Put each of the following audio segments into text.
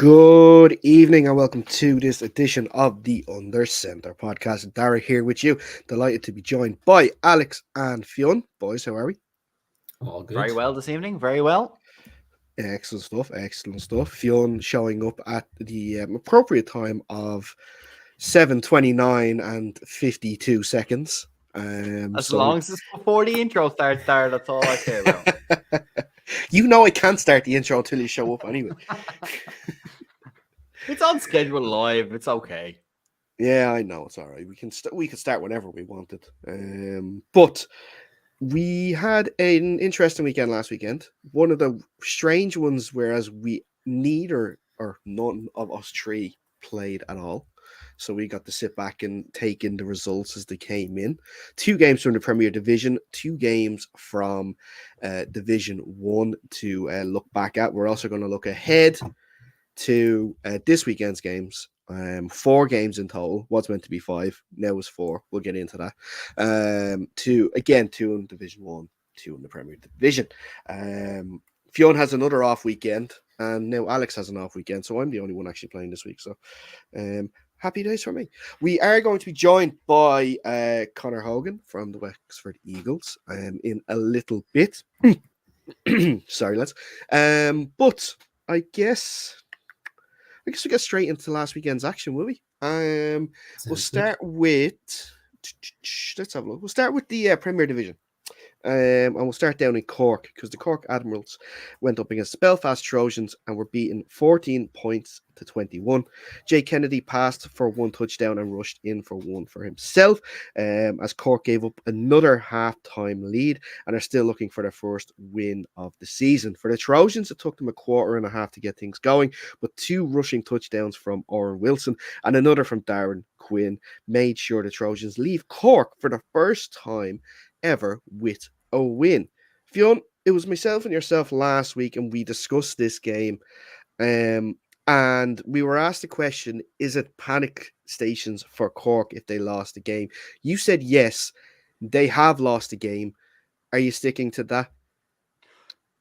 Good evening and welcome to this edition of the Under Centre podcast. Dara here with you. Delighted to be joined by Alex and Fionn. Boys, how are we? All good. Very well this evening. Very well. Excellent stuff. Excellent stuff. Fionn showing up at the appropriate time of 7:29 and 52 seconds. As long as it's before the intro starts, Dar, that's all I care about. You know I can't start the intro until you show up anyway. It's on schedule live. It's okay. Yeah, I know it's all right. We can start whenever we wanted. But we had an interesting weekend last weekend. One of the strange ones, whereas neither or none of us three played at all. So we got to sit back and take in the results as they came in. 2 games from the Premier Division, 2 games from Division 1 to look back at. We're also going to look ahead to this weekend's games. 4 games in total. What's meant to be 5 now is 4. We'll get into that. 2 in Division 1, 2 in the Premier Division. Fionn has another off weekend, and now Alex has an off weekend, so I'm the only one actually playing this week. So happy days for me. We are going to be joined by Conor Hogan from the Wexford Eagles in a little bit. Sorry, lads. But I guess we get straight into last weekend's action, will we? We'll start with. Let's have a look. We'll start with the Premier Division. And we'll start down in Cork because the Cork Admirals went up against the Belfast Trojans and were beaten 14 points to 21. Jay Kennedy passed for 1 touchdown and rushed in for 1 for himself as Cork gave up another half-time lead and are still looking for their first win of the season. For the Trojans, it took them a quarter and a half to get things going, but 2 rushing touchdowns from Oren Wilson and another from Darren Quinn made sure the Trojans leave Cork for the first time ever with a win. Fionn, it was myself and yourself last week and we discussed this game and we were asked the question, is it panic stations for Cork if they lost the game? You said yes, they have lost the game. Are you sticking to that?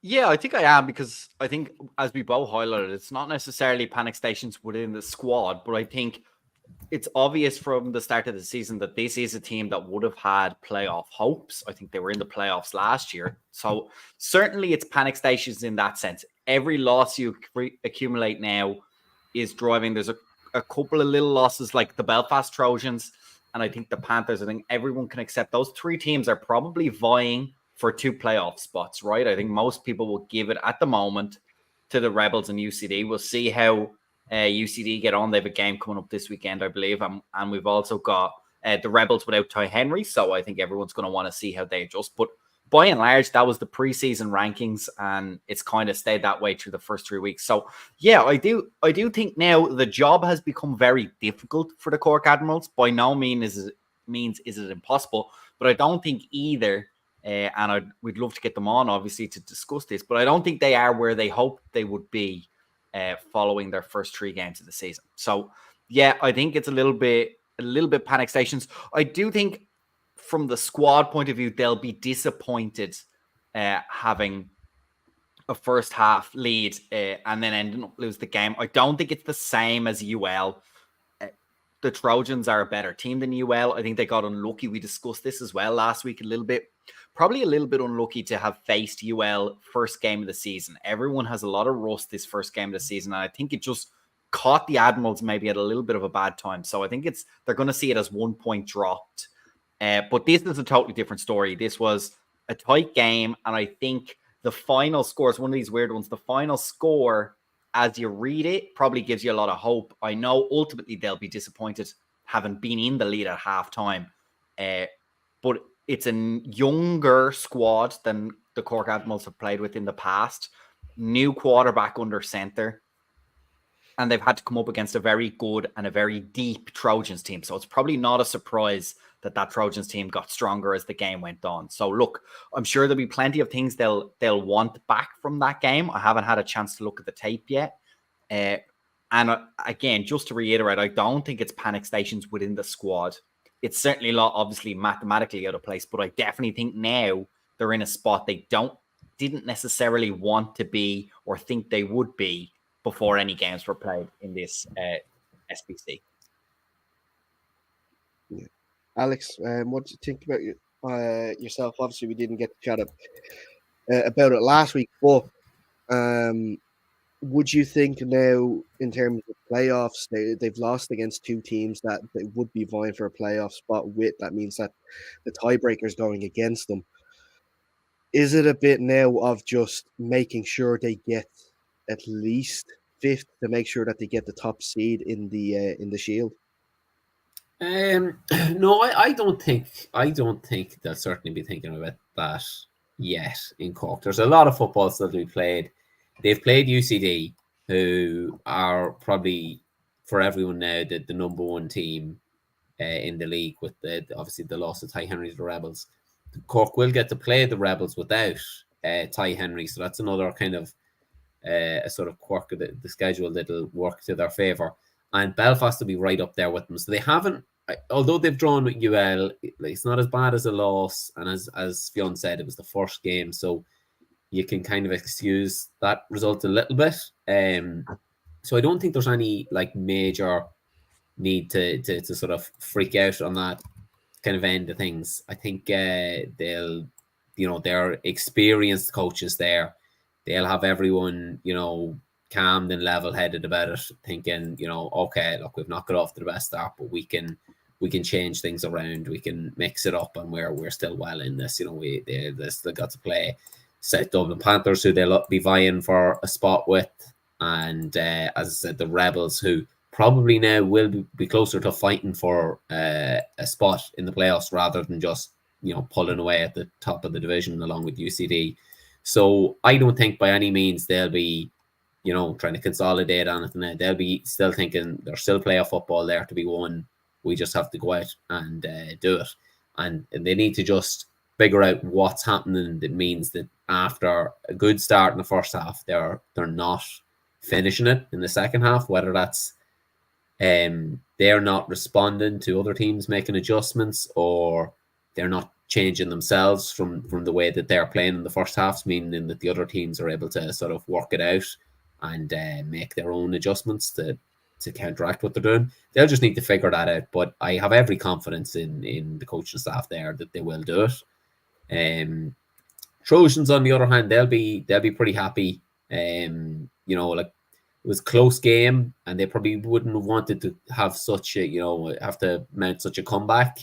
Yeah, I think I am, because I think, as we both highlighted, it's not necessarily panic stations within the squad, but I think it's obvious from the start of the season that this is a team that would have had playoff hopes. I think they were in the playoffs last year. So certainly it's panic stations in that sense. Every loss you accumulate now is driving. There's a couple of little losses like the Belfast Trojans and I think the Panthers. I think everyone can accept those 3 teams are probably vying for 2 playoff spots, right? I think most people will give it at the moment to the Rebels and UCD. We'll see how UCD get on. They have a game coming up this weekend, I believe, and we've also got the Rebels without Ty Henry, so I think everyone's going to want to see how they adjust. But by and large, that was the preseason rankings, and it's kind of stayed that way through the first 3 weeks. So yeah, I do think now the job has become very difficult for the Cork Admirals. By no means is it impossible, but I don't think either. And we'd love to get them on, obviously, to discuss this, but I don't think they are where they hoped they would be following their first 3 games of the season. So yeah, I think it's a little bit panic stations. I do think from the squad point of view, they'll be disappointed having a first half lead and then ending up lose the game. I don't think it's the same as UL. The Trojans are a better team than UL. I think they got unlucky. We discussed this as well last week a little bit. Probably a little bit unlucky to have faced UL first game of the season. Everyone has a lot of rust this first game of the season, and I think it just caught the Admirals maybe at a little bit of a bad time. So I think they're going to see it as 1 point dropped. But this is a totally different story. This was a tight game, and I think the final score is one of these weird ones. The final score, as you read it, probably gives you a lot of hope. I know ultimately they'll be disappointed having been in the lead at halftime, but it's a younger squad than the Cork Admirals have played with in the past. New quarterback under center. And they've had to come up against a very good and a very deep Trojans team. So it's probably not a surprise that Trojans team got stronger as the game went on. So look, I'm sure there'll be plenty of things they'll want back from that game. I haven't had a chance to look at the tape yet. And again, just to reiterate, I don't think it's panic stations within the squad. It's certainly a lot, obviously, mathematically out of place, but I definitely think now they're in a spot they didn't necessarily want to be or think they would be before any games were played in this SBC. Yeah. Alex, what do you think about yourself? Obviously, we didn't get to chat about it last week, but would you think now, in terms of playoffs, they've lost against two teams that they would be vying for a playoff spot with? That means that the tiebreaker's going against them. Is it a bit now of just making sure they get at least fifth to make sure that they get the top seed in the Shield? No, I don't think they'll certainly be thinking about that yet in Cork. There's a lot of football still to be played. They've played UCD, who are probably for everyone now the number one team in the league, with obviously the loss of Ty Henry to the Rebels. Cork will get to play the Rebels without Ty Henry, so that's another kind of a sort of quirk of the schedule that'll work to their favour. And Belfast will be right up there with them. So they haven't, although they've drawn with UL, it's not as bad as a loss. And as Fionn said, it was the first game, so you can kind of excuse that result a little bit. So I don't think there's any like major need to sort of freak out on that kind of end of things. I think they're experienced coaches there. They'll have everyone, calmed and level-headed about it, thinking, okay, look, we've not got off to the best start, but we can change things around. We can mix it up, and we're still well in this. They still got to play South Dublin Panthers, who they'll be vying for a spot with, and as I said, the Rebels, who probably now will be closer to fighting for a spot in the playoffs rather than just pulling away at the top of the division along with UCD. So I don't think by any means they'll be trying to consolidate on it, and they'll be still thinking there's still playoff football there to be won. We just have to go out and do it, and they need to just figure out what's happening. That means that after a good start in the first half, they're not finishing it in the second half, whether that's they're not responding to other teams making adjustments, or they're not changing themselves from the way that they're playing in the first halves, meaning that the other teams are able to sort of work it out and make their own adjustments to counteract what they're doing. They'll just need to figure that out. But I have every confidence in the coaching staff there that they will do it. Trojans, on the other hand, they'll be pretty happy. Like, it was a close game, and they probably wouldn't have wanted to have such a, have to mount such a comeback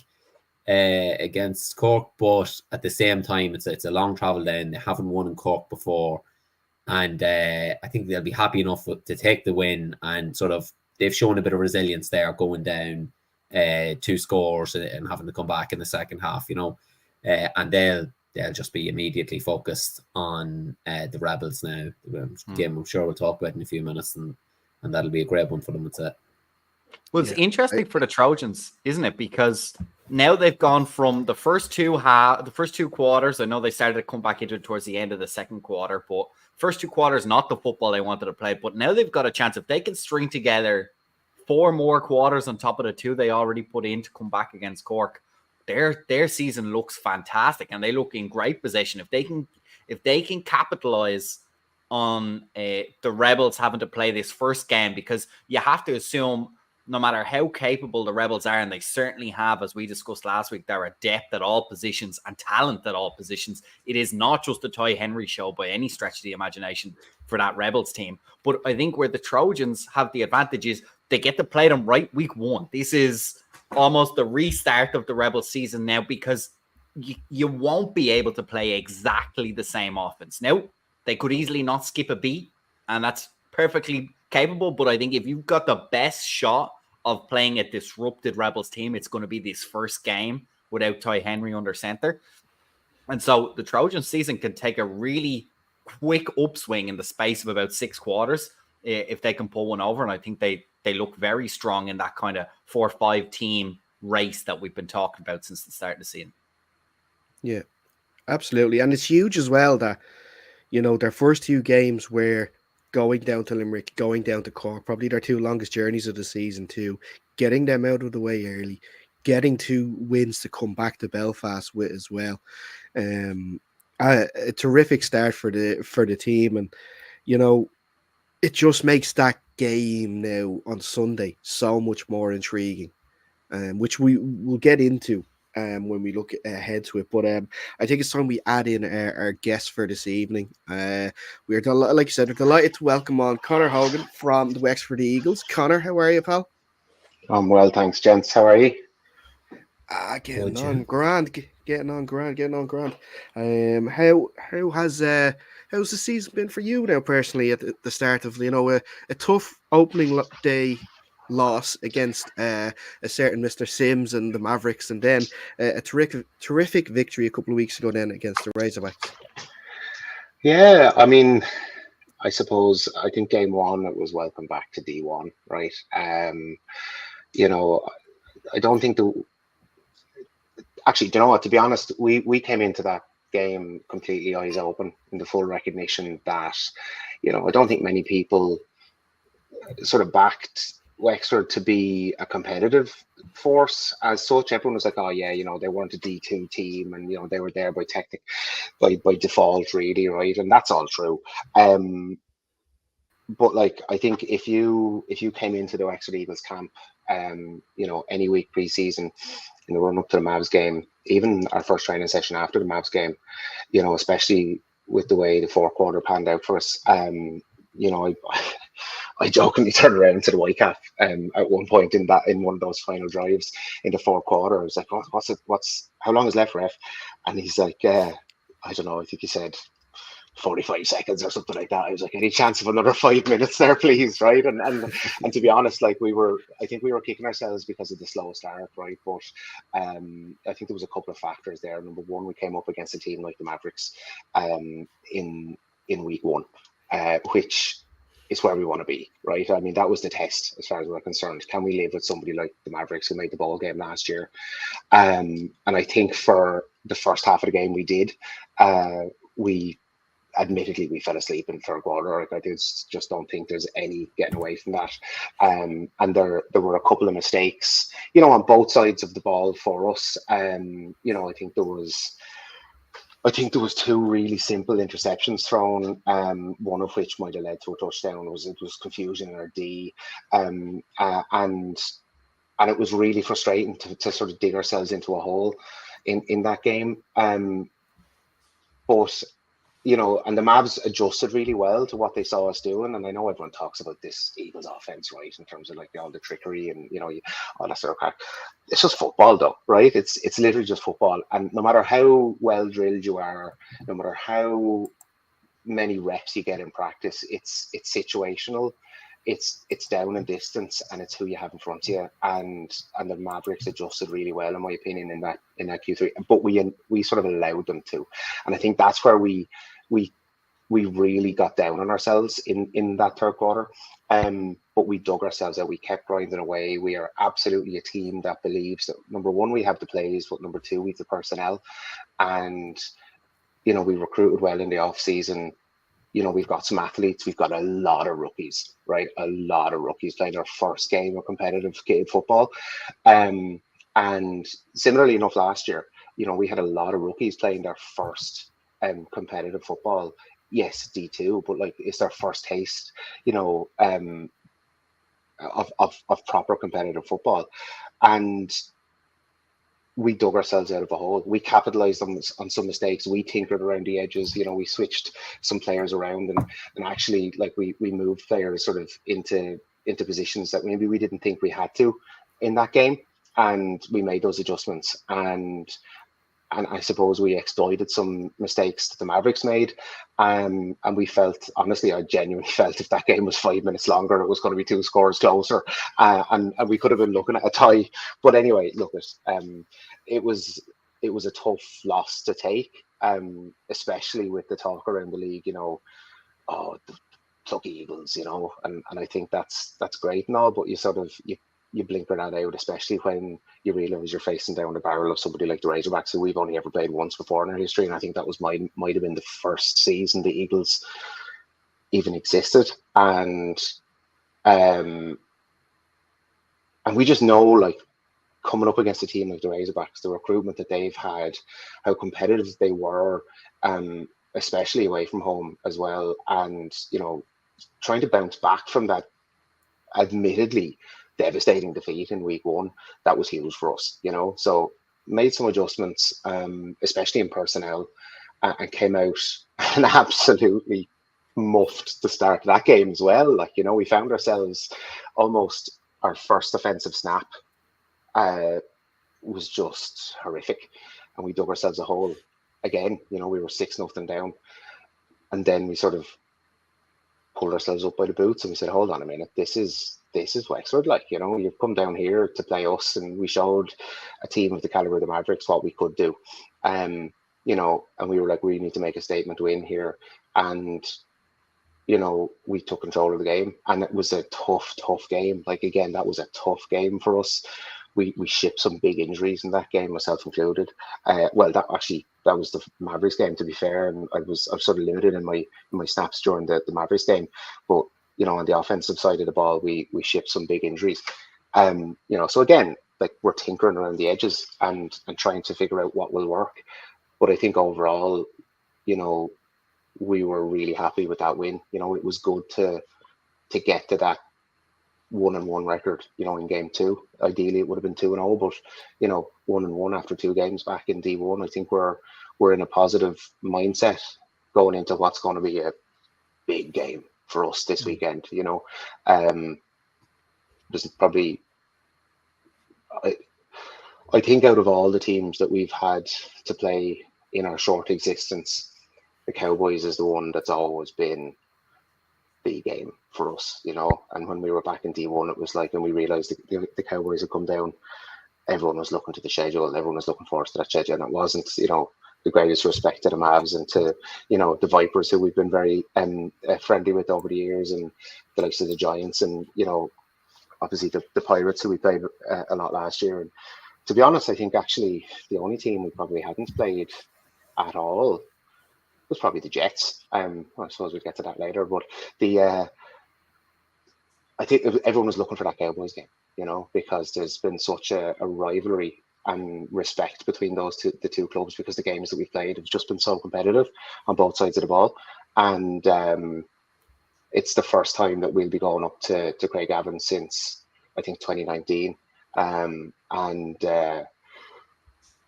against Cork. But at the same time, it's a long travel down. They haven't won in Cork before. And I think they'll be happy enough to take the win, and sort of they've shown a bit of resilience there, going down 2 scores and having to come back in the second half, and they'll just be immediately focused on the Rebels now. Game I'm sure we'll talk about in a few minutes, and that'll be a great one for them. Well, it's interesting for the Trojans, isn't it? Because now they've gone from the first two quarters. I know they started to come back into it towards the end of the second quarter, but first 2 quarters, not the football they wanted to play. But now they've got a chance, if they can string together 4 more quarters on top of the 2 they already put in to come back against Cork. Their season looks fantastic, and they look in great position. If they can capitalize on the Rebels having to play this first game, because you have to assume, no matter how capable the Rebels are, and they certainly have, as we discussed last week, they're a depth at all positions and talent at all positions. It is not just a Ty Henry show by any stretch of the imagination for that Rebels team. But I think where the Trojans have the advantage is they get to play them right week 1. This is almost the restart of the Rebels season now, because you won't be able to play exactly the same offense. Now, they could easily not skip a beat, and that's perfectly capable. But I think if you've got the best shot of playing a disrupted Rebels team, it's going to be this first game without Ty Henry under center. And so the Trojan season can take a really quick upswing in the space of about 6 quarters if they can pull one over. And I think they look very strong in that kind of 4-5 team race that we've been talking about since the start of the season. Yeah, absolutely. And it's huge as well that, their first 2 games were going down to Limerick, going down to Cork, probably their 2 longest journeys of the season too, getting them out of the way early, getting 2 wins to come back to Belfast with as well. A terrific start for the team. And, it just makes that game now on Sunday so much more intriguing, which we will get into when we look ahead to it. But I think it's time we add in our guest for this evening. We're like you said, we're delighted to welcome on Conor Hogan from the Wexford Eagles. Conor, how are you, pal? I'm well, thanks, gents. How are you? Getting Good, on yeah. grand, getting on grand. How has how's the season been for you now personally at the start of a tough opening day loss against a certain Mr. Sims and the Mavericks, and then a terrific victory a couple of weeks ago then against the Razorbacks. Yeah, I mean, I suppose I think game one it was welcome back to D1, right? You know, I don't think the actually, do you know what? To be honest, we came into that game completely eyes open in the full recognition that, I don't think many people sort of backed Wexford to be a competitive force as such. Everyone was like, oh yeah, they weren't a D2 team, and they were there by default, really, right? And that's all true. But like, I think if you came into the Wexford Eagles camp, any week pre-season in the run up to the Mavs game, even our first training session after the Mavs game, especially with the way the fourth quarter panned out for us, I jokingly turned around to the Whitecap at one point in one of those final drives in the fourth quarter. I was like, how long is left, ref? And he's like, I don't know, I think he said 45 seconds or something like that. I was like, any chance of another 5 minutes there, please, right? And to be honest, like I think we were kicking ourselves because of the slow start, right? But I think there was a couple of factors there. Number one, we came up against a team like the Mavericks in week one, which is where we want to be, right? I mean, that was the test as far as we're concerned. Can we live with somebody like the Mavericks who made the ball game last year? And I think for the first half of the game we did. Admittedly, we fell asleep in third quarter. Like, I just don't think there's any getting away from that. And there were a couple of mistakes, on both sides of the ball for us. I think there was two really simple interceptions thrown. One of which might have led to a touchdown. It was confusion in our D, and it was really frustrating to sort of dig ourselves into a hole in that game. But and the Mavs adjusted really well to what they saw us doing. And I know everyone talks about this Eagles offense, right, in terms of like all the trickery and all that sort of crap. It's just football, though, right? It's literally just football. And no matter how well drilled you are, no matter how many reps you get in practice, it's situational. It's down in distance, and it's who you have in front of you. And the Mavericks adjusted really well, in my opinion, in that Q3. But we sort of allowed them to, and I think that's where we really got down on ourselves in that third quarter. But we dug ourselves out. We kept grinding away. We are absolutely a team that believes that, number one, we have the plays, but number two, we have the personnel, and we recruited well in the off season. We've got some athletes. We've got a lot of rookies, right? A lot of rookies playing their first game of competitive football. And similarly enough, last year, we had a lot of rookies playing their first competitive football. Yes, D2, but like it's their first taste, of proper competitive football. And we dug ourselves out of a hole. We capitalized on some mistakes. We tinkered around the edges. We switched some players around and actually, like, we moved players sort of into positions that maybe we didn't think we had to in that game, and we made those adjustments. And I suppose we exploited some mistakes that the Mavericks made. And we felt, honestly, I genuinely felt if that game was 5 minutes longer, it was going to be 2 scores closer. And we could have been looking at a tie. But anyway, look, it was a tough loss to take, especially with the talk around the league, the plucky Eagles, and I think that's great and all, but you sort of, you blinker that out, especially when you realise you're facing down the barrel of somebody like the Razorbacks, who we've only ever played once before in our history. And I think that was might have been the first season the Eagles even existed. And we just know, like, coming up against a team like the Razorbacks, the recruitment that they've had, how competitive they were, especially away from home as well. And, trying to bounce back from that admittedly devastating defeat in week 1, that was huge for us, So made some adjustments, especially in personnel, and came out and absolutely muffed the start of that game as well. Like, we found ourselves almost our first offensive snap was just horrific, and we dug ourselves a hole again. We were 6-0 down, and then we sort of pulled ourselves up by the boots and we said, hold on a minute, this is Wexford. Like, you've come down here to play us, and we showed a team of the caliber of the Mavericks what we could do. And we were like, we need to make a statement win here. And we took control of the game, and it was a tough game. Like, again, that was a tough game for us. We shipped some big injuries in that game, myself included. Well, that was the Mavericks game, to be fair, and I was sort of limited in my snaps during the Mavericks game. But on the offensive side of the ball, we shipped some big injuries. So again, like, we're tinkering around the edges and trying to figure out what will work. But I think overall, we were really happy with that win. It was good to get to that 1-1 record, in game 2. Ideally it would have been 2-0, but 1-1 after 2 games back in D1. I think we're in a positive mindset going into what's going to be a big game for us this weekend. There's probably, I think, out of all the teams that we've had to play in our short existence, the Cowboys is the one that's always been the game for us, and when we were back in D1, it was like, and we realized the Cowboys had come down, everyone was looking to the schedule, everyone was looking forward to that schedule, and it wasn't, the greatest respect to the Mavs and to, the Vipers, who we've been very friendly with over the years, and the likes of the Giants, and, obviously the Pirates, who we played a lot last year. And to be honest, I think actually the only team we probably hadn't played at all was probably the Jets. I suppose we'll get to that later, but I think everyone was looking for that Cowboys game, because there's been such a rivalry and respect between the two clubs, because the games that we've played have just been so competitive on both sides of the ball. And it's the first time that we'll be going up to Craigavon since, I think, 2019. And that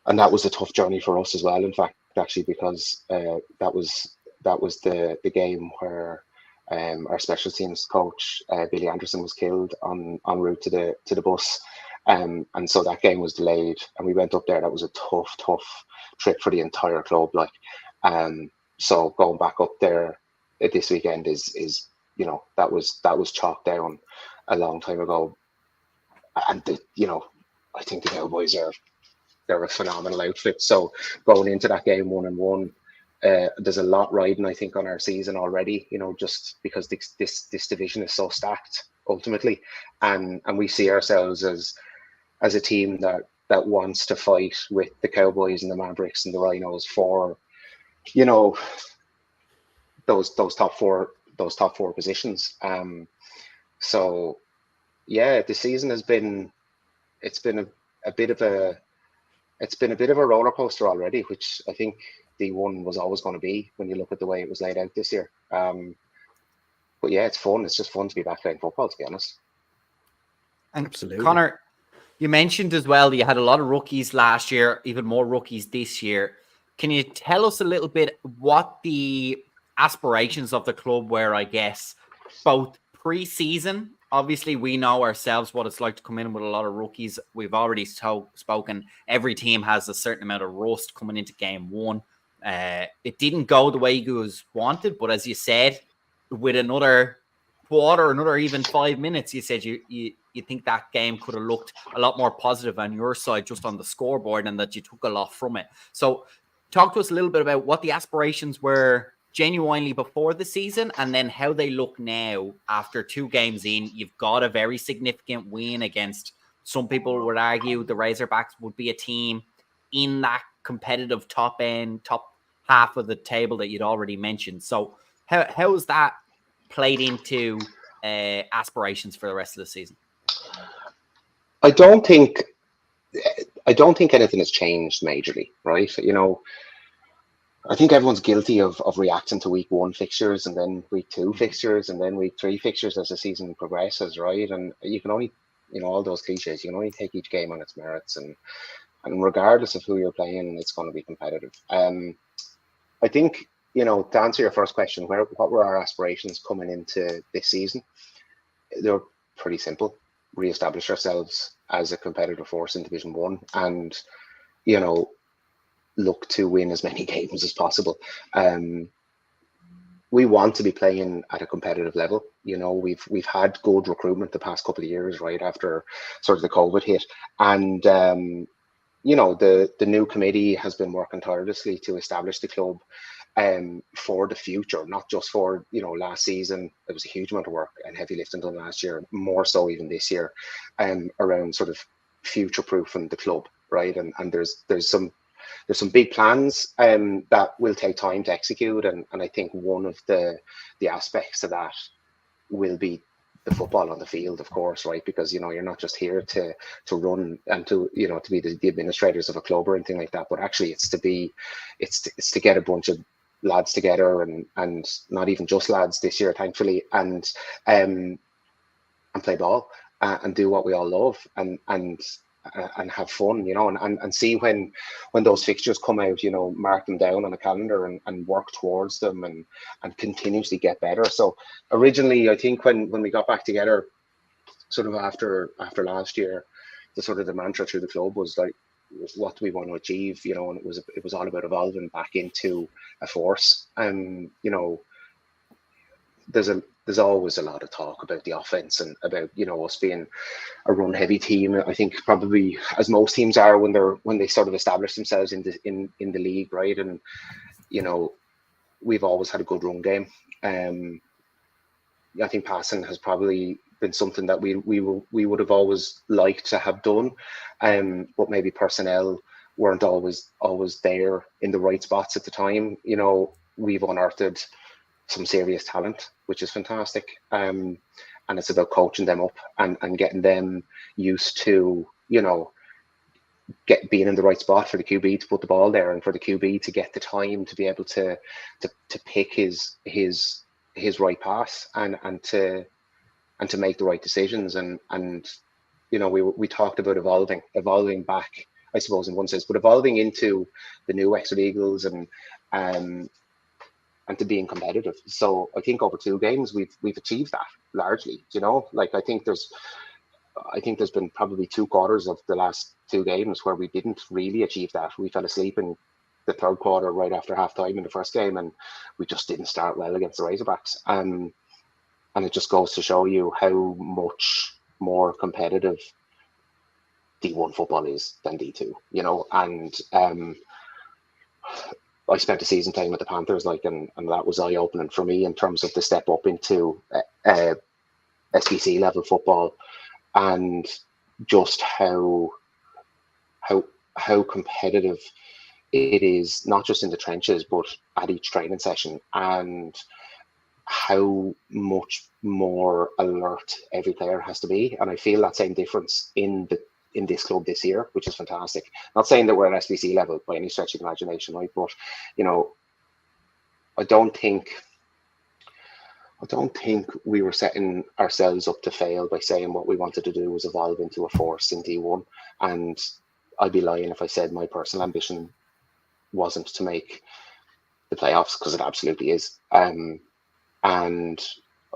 was a tough journey for us as well, in fact, actually, because that was the game where our special teams coach, Billy Anderson, was killed en route to the bus. And so that game was delayed, and we went up there. That was a tough trip for the entire club. Like, so going back up there this weekend is that was chalked down a long time ago. And I think the Cowboys they're a phenomenal outfit. So going into that game 1-1, there's a lot riding, I think, on our season already. Just because this division is so stacked ultimately, and we see ourselves as a team that wants to fight with the Cowboys and the Mavericks and the Rhinos for, those top four positions. So yeah, the season has been a bit of a roller coaster already, which I think D1 was always going to be when you look at the way it was laid out this year. But yeah, it's fun. It's just fun to be back playing football, to be honest. And Absolutely. Conor, you mentioned as well you had a lot of rookies last year, even more rookies this year. Can you tell us a little bit what the aspirations of the club were, I guess, both pre-season? Obviously, we know ourselves what it's like to come in with a lot of rookies. We've already spoken. Every team has a certain amount of rust coming into game 1. It didn't go the way Eagles wanted, but as you said, with another quarter, another even 5 minutes, you said you think that game could have looked a lot more positive on your side just on the scoreboard, and that you took a lot from it. So talk to us a little bit about what the aspirations were genuinely before the season, and then how they look now after 2 games in. You've got a very significant win against, some people would argue, the Razorbacks would be a team in that competitive top half of the table that you'd already mentioned. So how has that played into aspirations for the rest of the season? I don't think anything has changed majorly, right? I think everyone's guilty of reacting to week 1 fixtures and then week 2 fixtures and then week 3 fixtures as the season progresses, right? And you can only, all those cliches, you can only take each game on its merits, and regardless of who you're playing, it's going to be competitive. I think, to answer your first question, what were our aspirations coming into this season? They're pretty simple. Re-establish ourselves as a competitive force in Division 1 and, look to win as many games as possible. We want to be playing at a competitive level. We've had good recruitment the past couple of years, right, after sort of the COVID hit. And, the new committee has been working tirelessly to establish the club for the future, not just for, last season. It was a huge amount of work and heavy lifting done last year, more so even this year, around sort of future-proofing the club, right? And there's some big plans that will take time to execute, and I think one of the aspects of that will be the football on the field, of course, right? Because you're not just here to run and to be the administrators of a club or anything like that, but actually it's to get a bunch of lads together, and not even just lads this year, thankfully, and play ball and do what we all love, and have fun, and see when those fixtures come out, mark them down on a calendar and work towards them and continuously get better. So originally, I think when we got back together, sort of after last year, the mantra through the club was like, what do we want to achieve, and it was all about evolving back into a force. And there's always a lot of talk about the offense and about us being a run heavy team. I think probably as most teams are when they sort of establish themselves in the league, right? And we've always had a good run game. I think passing has probably been something that we would have always liked to have done, but maybe personnel weren't always there in the right spots at the time. We've unearthed some serious talent, which is fantastic, and it's about coaching them up and getting them used to being in the right spot for the QB to put the ball there, and for the QB to get the time to be able to pick his right pass and to make the right decisions, and we talked about evolving back, I suppose, in one sense, but evolving into the new Wexford Eagles and to being competitive. So I think over 2 games we've achieved that largely. I think there's been probably 2 quarters of the last 2 games where we didn't really achieve that. We fell asleep in the 3rd quarter right after half time in the first game, and we just didn't start well against the Razorbacks. And it just goes to show you how much more competitive D1 football is than D2, and I spent a season playing with the Panthers, and that was eye-opening for me in terms of the step up into SBC level football, and just how competitive it is, not just in the trenches but at each training session, and how much more alert every player has to be. And I feel that same difference in this club this year, which is fantastic. Not saying that we're at SBC level by any stretch of the imagination, right? But I don't think we were setting ourselves up to fail by saying what we wanted to do was evolve into a force in D1. And I'd be lying if I said my personal ambition wasn't to make the playoffs, because it absolutely is. And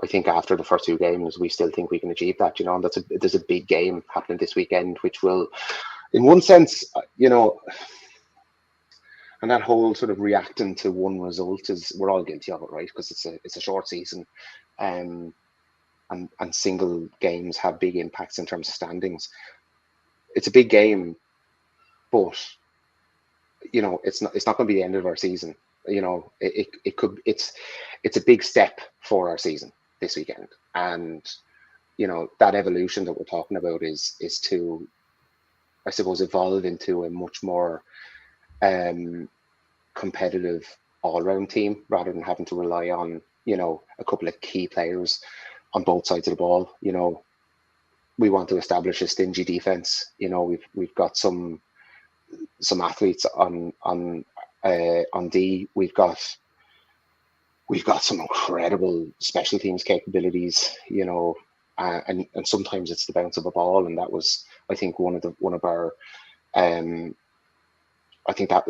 I think after the first 2 games, we still think we can achieve that, and there's a big game happening this weekend, which will, in one sense, and that whole sort of reacting to one result is, we're all guilty of it, right? Because it's a short season, and single games have big impacts in terms of standings. It's a big game, but it's not going to be the end of our season. It's a big step for our season this weekend, and that evolution that we're talking about is to, I suppose, evolve into a much more competitive all-round team, rather than having to rely on a couple of key players on both sides of the ball. We want to establish a stingy defense. We've got some athletes on On D, we've got some incredible special teams capabilities, and sometimes it's the bounce of a ball, and that was, I think, one of our I think that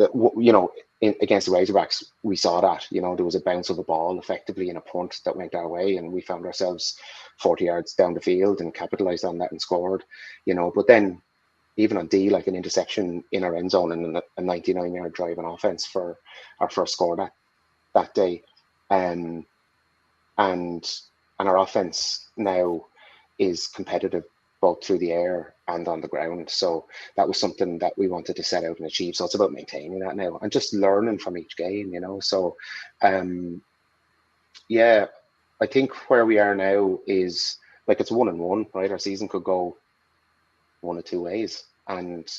against the Razorbacks, we saw that, there was a bounce of a ball effectively in a punt that went our way, and we found ourselves 40 yards down the field and capitalized on that and scored, but then even on D, like an interception in our end zone and a 99-yard drive on offense for our first score that day. And our offense now is competitive both through the air and on the ground. So that was something that we wanted to set out and achieve. So it's about maintaining that now and just learning from each game, So, yeah, I think where we are now is like it's 1-1, right? Our season could go one of two ways, and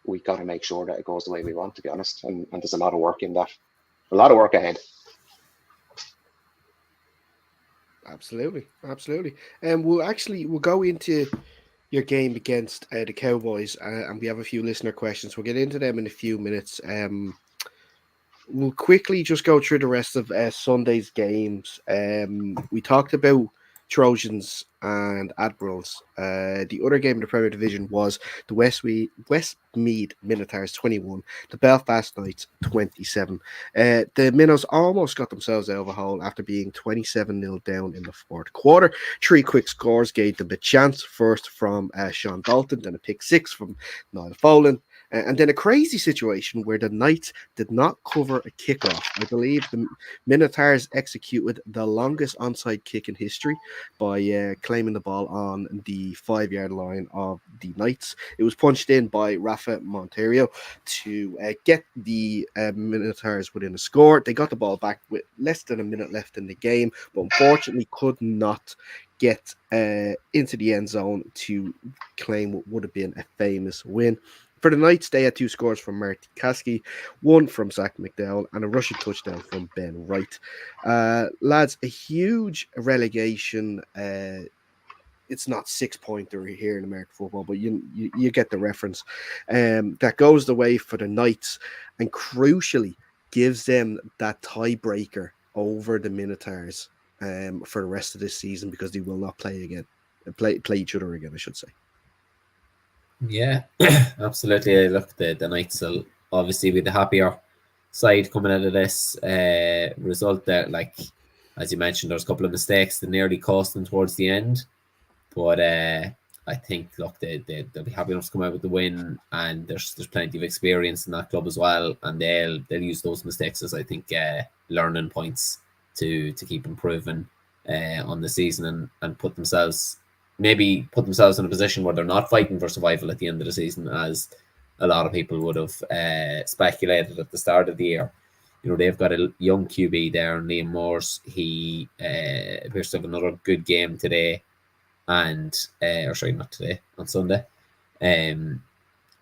we got to make sure that it goes the way we want, to be honest. And there's a lot of work in that, a lot of work ahead. Absolutely. And we'll go into your game against the Cowboys, and we have a few listener questions. We'll get into them in a few minutes. We'll quickly just go through the rest of Sunday's games. We talked about Trojans and Admirals. The other game in the Premier Division was the Westmead Minotaurs 21, the Belfast Knights 27. The Minnows almost got themselves out of a hole after being 27-0 down in the fourth quarter. 3 quick scores gave them a chance, first from Sean Dalton, then a pick 6 from Niall Folan. And then a crazy situation where the Knights did not cover a kickoff. I believe the Minotaurs executed the longest onside kick in history by claiming the ball on the 5-yard line of the Knights. It was punched in by Rafa Monteiro to get the Minotaurs within a score. They got the ball back with less than a minute left in the game, but unfortunately could not get into the end zone to claim what would have been a famous win. For the Knights, they had 2 scores from Marty Kasky, 1 from Zach McDowell, and a rushing touchdown from Ben Wright. Lads, a huge relegation. It's not 6-pointer here in American football, but you get the reference. That goes the way for the Knights, and crucially gives them that tiebreaker over the Minotaurs for the rest of this season, because they will not play each other again, I should say. Yeah, absolutely. Look, the Knights will obviously be the happier side coming out of this result there. Like, as you mentioned, there's a couple of mistakes that nearly cost them towards the end. But I think, look, they'll be happy enough to come out with the win, and there's plenty of experience in that club as well, and they'll use those mistakes as, I think, learning points to keep improving on the season and put themselves in a position where they're not fighting for survival at the end of the season, as a lot of people would have speculated at the start of the year. They've got a young QB there, Liam Morse. He appears to have another good game today, on Sunday. And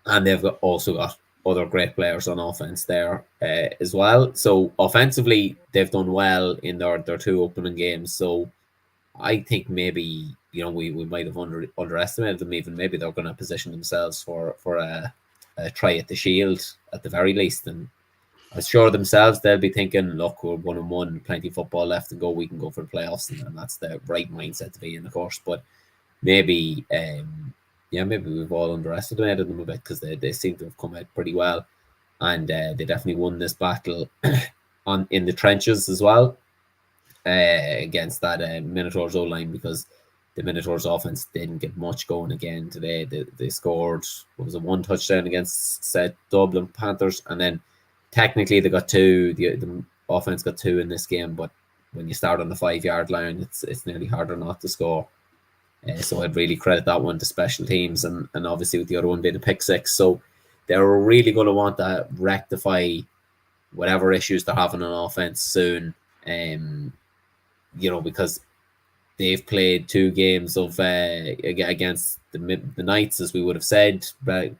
they've also got other great players on offense there as well. So offensively, they've done well in their 2 opening games. So I think maybe we might have underestimated them. Even maybe they're going to position themselves for a try at the Shield at the very least. And I'm sure themselves they'll be thinking, look, we're 1-1, plenty of football left to go. We can go for the playoffs, and that's the right mindset to be in, of course. But maybe we've all underestimated them a bit, because they seem to have come out pretty well, and they definitely won this battle in the trenches as well against that Minotaurs O-line, because the Minotaurs offense didn't get much going again today. They scored, 1 touchdown against said Dublin Panthers, and then technically they got 2. The offense got 2 in this game, but when you start on the 5-yard line, it's nearly harder not to score. So I'd really credit that one to special teams, and obviously with the other one being a pick 6. So they're really going to want to rectify whatever issues they're having on offense soon, because they've played 2 games of against the Knights, as we would have said, but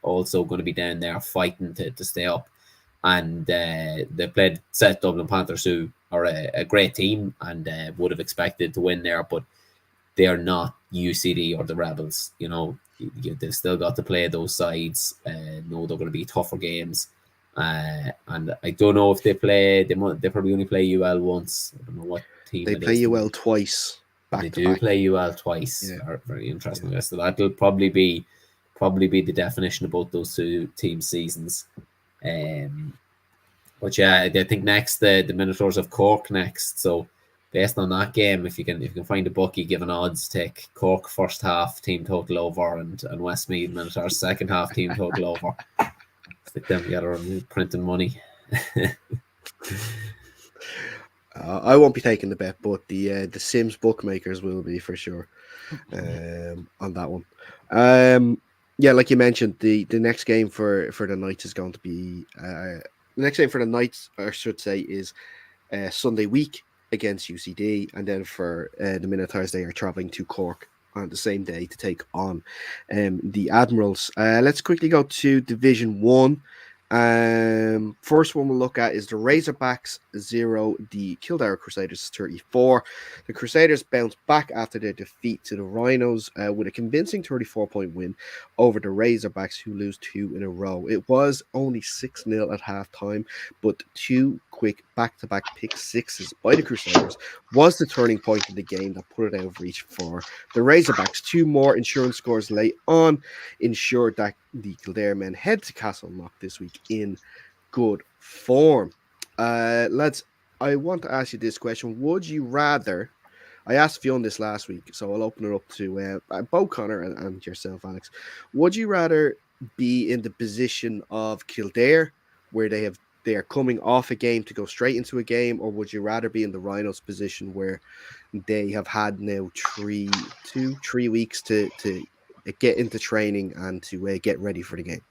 also going to be down there fighting to stay up, and they played set Dublin Panthers, who are a great team, and would have expected to win there, but they are not UCD or the Rebels. They've still got to play those sides. Know they're going to be tougher games, And I don't know if they play. They probably only play UL once. I don't know what team They it play is. UL twice. They do play UL twice. Yeah. Very interesting. So that'll probably be the definition of both those two team seasons. But yeah, I think next the Minotaurs of Cork next. So based on that game, if you can find a bookie, give an odds, take Cork first half team total over and Westmeath Minotaurs second half team total over. Stick them together and printing money. I won't be taking the bet, but the Sims bookmakers will be for sure on that one. Yeah, like you mentioned, the next game for the Knights is going to be the next game for the Knights, I should say, is Sunday week against UCD, and then for the Minotaurs, they are traveling to Cork on the same day to take on the Admirals. Let's quickly go to Division 1. First one we'll look at is the Razorbacks 0, the Kildare Crusaders 34. The Crusaders bounce back after their defeat to the Rhinos with a convincing 34-point win over the Razorbacks, who lose 2 in a row. It was only 6-0 at halftime, but 2 quick back-to-back pick sixes by the Crusaders was the turning point in the game that put it out of reach for the Razorbacks. 2 more insurance scores late on ensured that the Kildare men head to Castleknock this week in good form. Lads, I want to ask you this question. Would you rather, I asked Fionn this last week, so I'll open it up to both Conor and yourself, Alex. Would you rather be in the position of Kildare, where they are coming off a game to go straight into a game, or would you rather be in the Rhinos position where they have had now 3 weeks to get into training and to get ready for the game?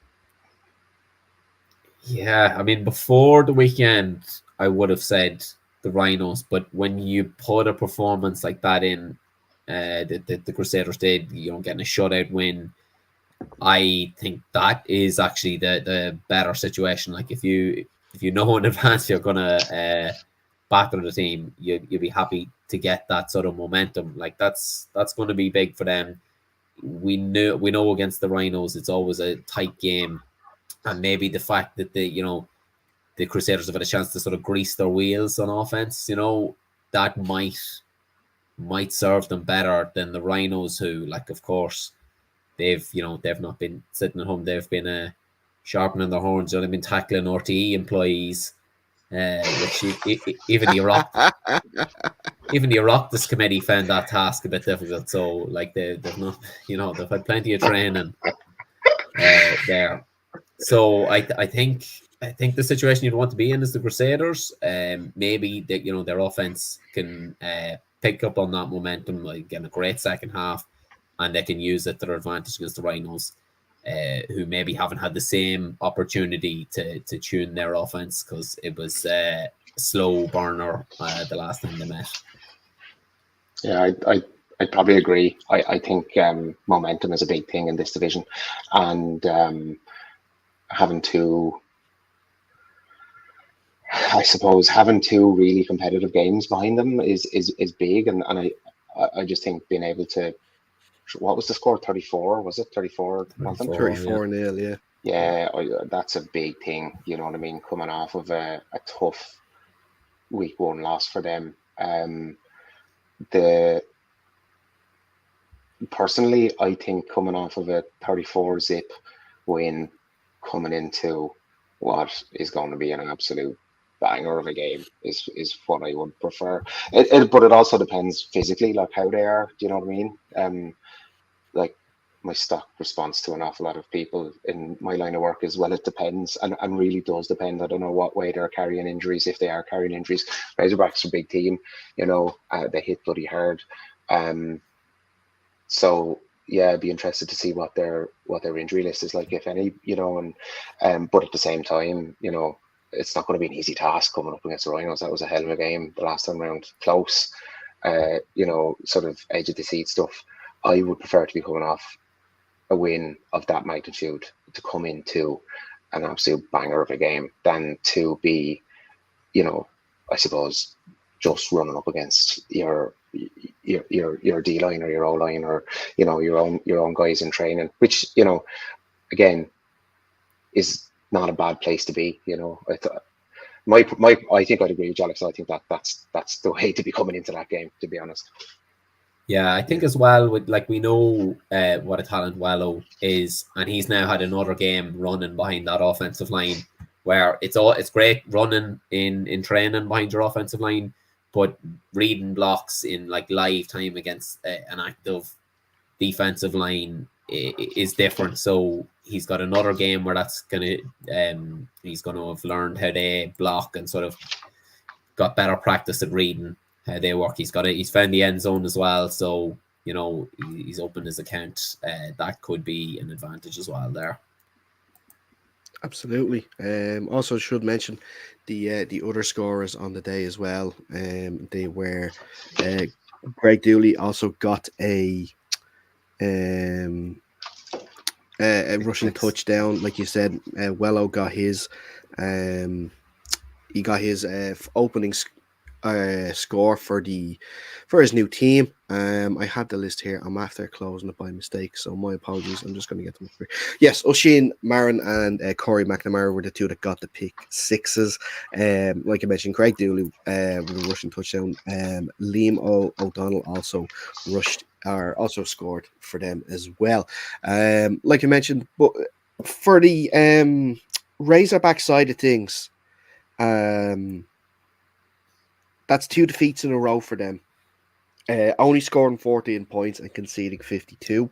Yeah, I mean, before the weekend, I would have said the Rhinos, but when you put a performance like that in, the Crusaders did, getting a shutout win, I think that is actually the better situation. Like if you know in advance you're gonna batter the team, you'll be happy to get that sort of momentum. Like that's going to be big for them. We know against the Rhinos, it's always a tight game, and maybe the fact that the Crusaders have had a chance to sort of grease their wheels on offense, that might serve them better than the Rhinos, who, like, of course, they've not been sitting at home. They've been sharpening their horns. They've been tackling RTE employees, which even the Oireachtas committee found that task a bit difficult. So, like, they've not, they've had plenty of training there. So I think the situation you'd want to be in is the Crusaders. Maybe that their offense can pick up on that momentum, like getting a great second half, and they can use it to their advantage against the Rhinos, who maybe haven't had the same opportunity to tune their offense because it was a slow burner the last time they met. Yeah, I probably agree. I think momentum is a big thing in this division, and having two really competitive games behind them is big, and I just think being able to, what was the score? 34? Was it 34? 34-0, yeah. Yeah, that's a big thing. You know what I mean? Coming off of a tough week 1 loss for them. Personally, I think coming off of a 34 zip win, coming into what is going to be an absolute banger of a game is what I would prefer. But it also depends physically, like how they are. Do you know what I mean? Like my stock response to an awful lot of people in my line of work is, well, it depends, and really does depend. I don't know what way they're carrying injuries, if they are carrying injuries. Razorbacks are a big team, they hit bloody hard. So yeah, I'd be interested to see what their injury list is like, if any, and but at the same time, it's not going to be an easy task coming up against the Rhinos. That was a hell of a game the last time round, close, sort of edge of the seat stuff. I would prefer to be coming off a win of that magnitude to come into an absolute banger of a game than to be, I suppose, just running up against your D line or your O line, or your own guys in training, which again is not a bad place to be. You know, I think I'd agree with Alex. I think that's the way to be coming into that game, to be honest. Yeah, I think as well with like we know what a talent Wello is, and he's now had another game running behind that offensive line where it's great running in training behind your offensive line, but reading blocks in like live time against an active defensive line is different. So he's got another game where that's he's gonna have learned how to block and sort of got better practice at reading how they work. He's found the end zone as well, so you know he's opened his account. That could be an advantage as well there. Absolutely. Also should mention the other scorers on the day as well. They were Greg Dooley also got a rushing touchdown, like you said. Wello got his. He got his opening score for his new team. I had the list here. I'm after closing it by mistake, so my apologies. I'm just going to get them up here. Yes, O'Sheen Marin and Corey McNamara were the two that got the pick sixes. Like I mentioned, Craig Dooley with a rushing touchdown. Liam O'Donnell also scored for them as well. Like I mentioned, but for the Razorback side of things, that's 2 defeats in a row for them. Only scoring 14 points and conceding 52.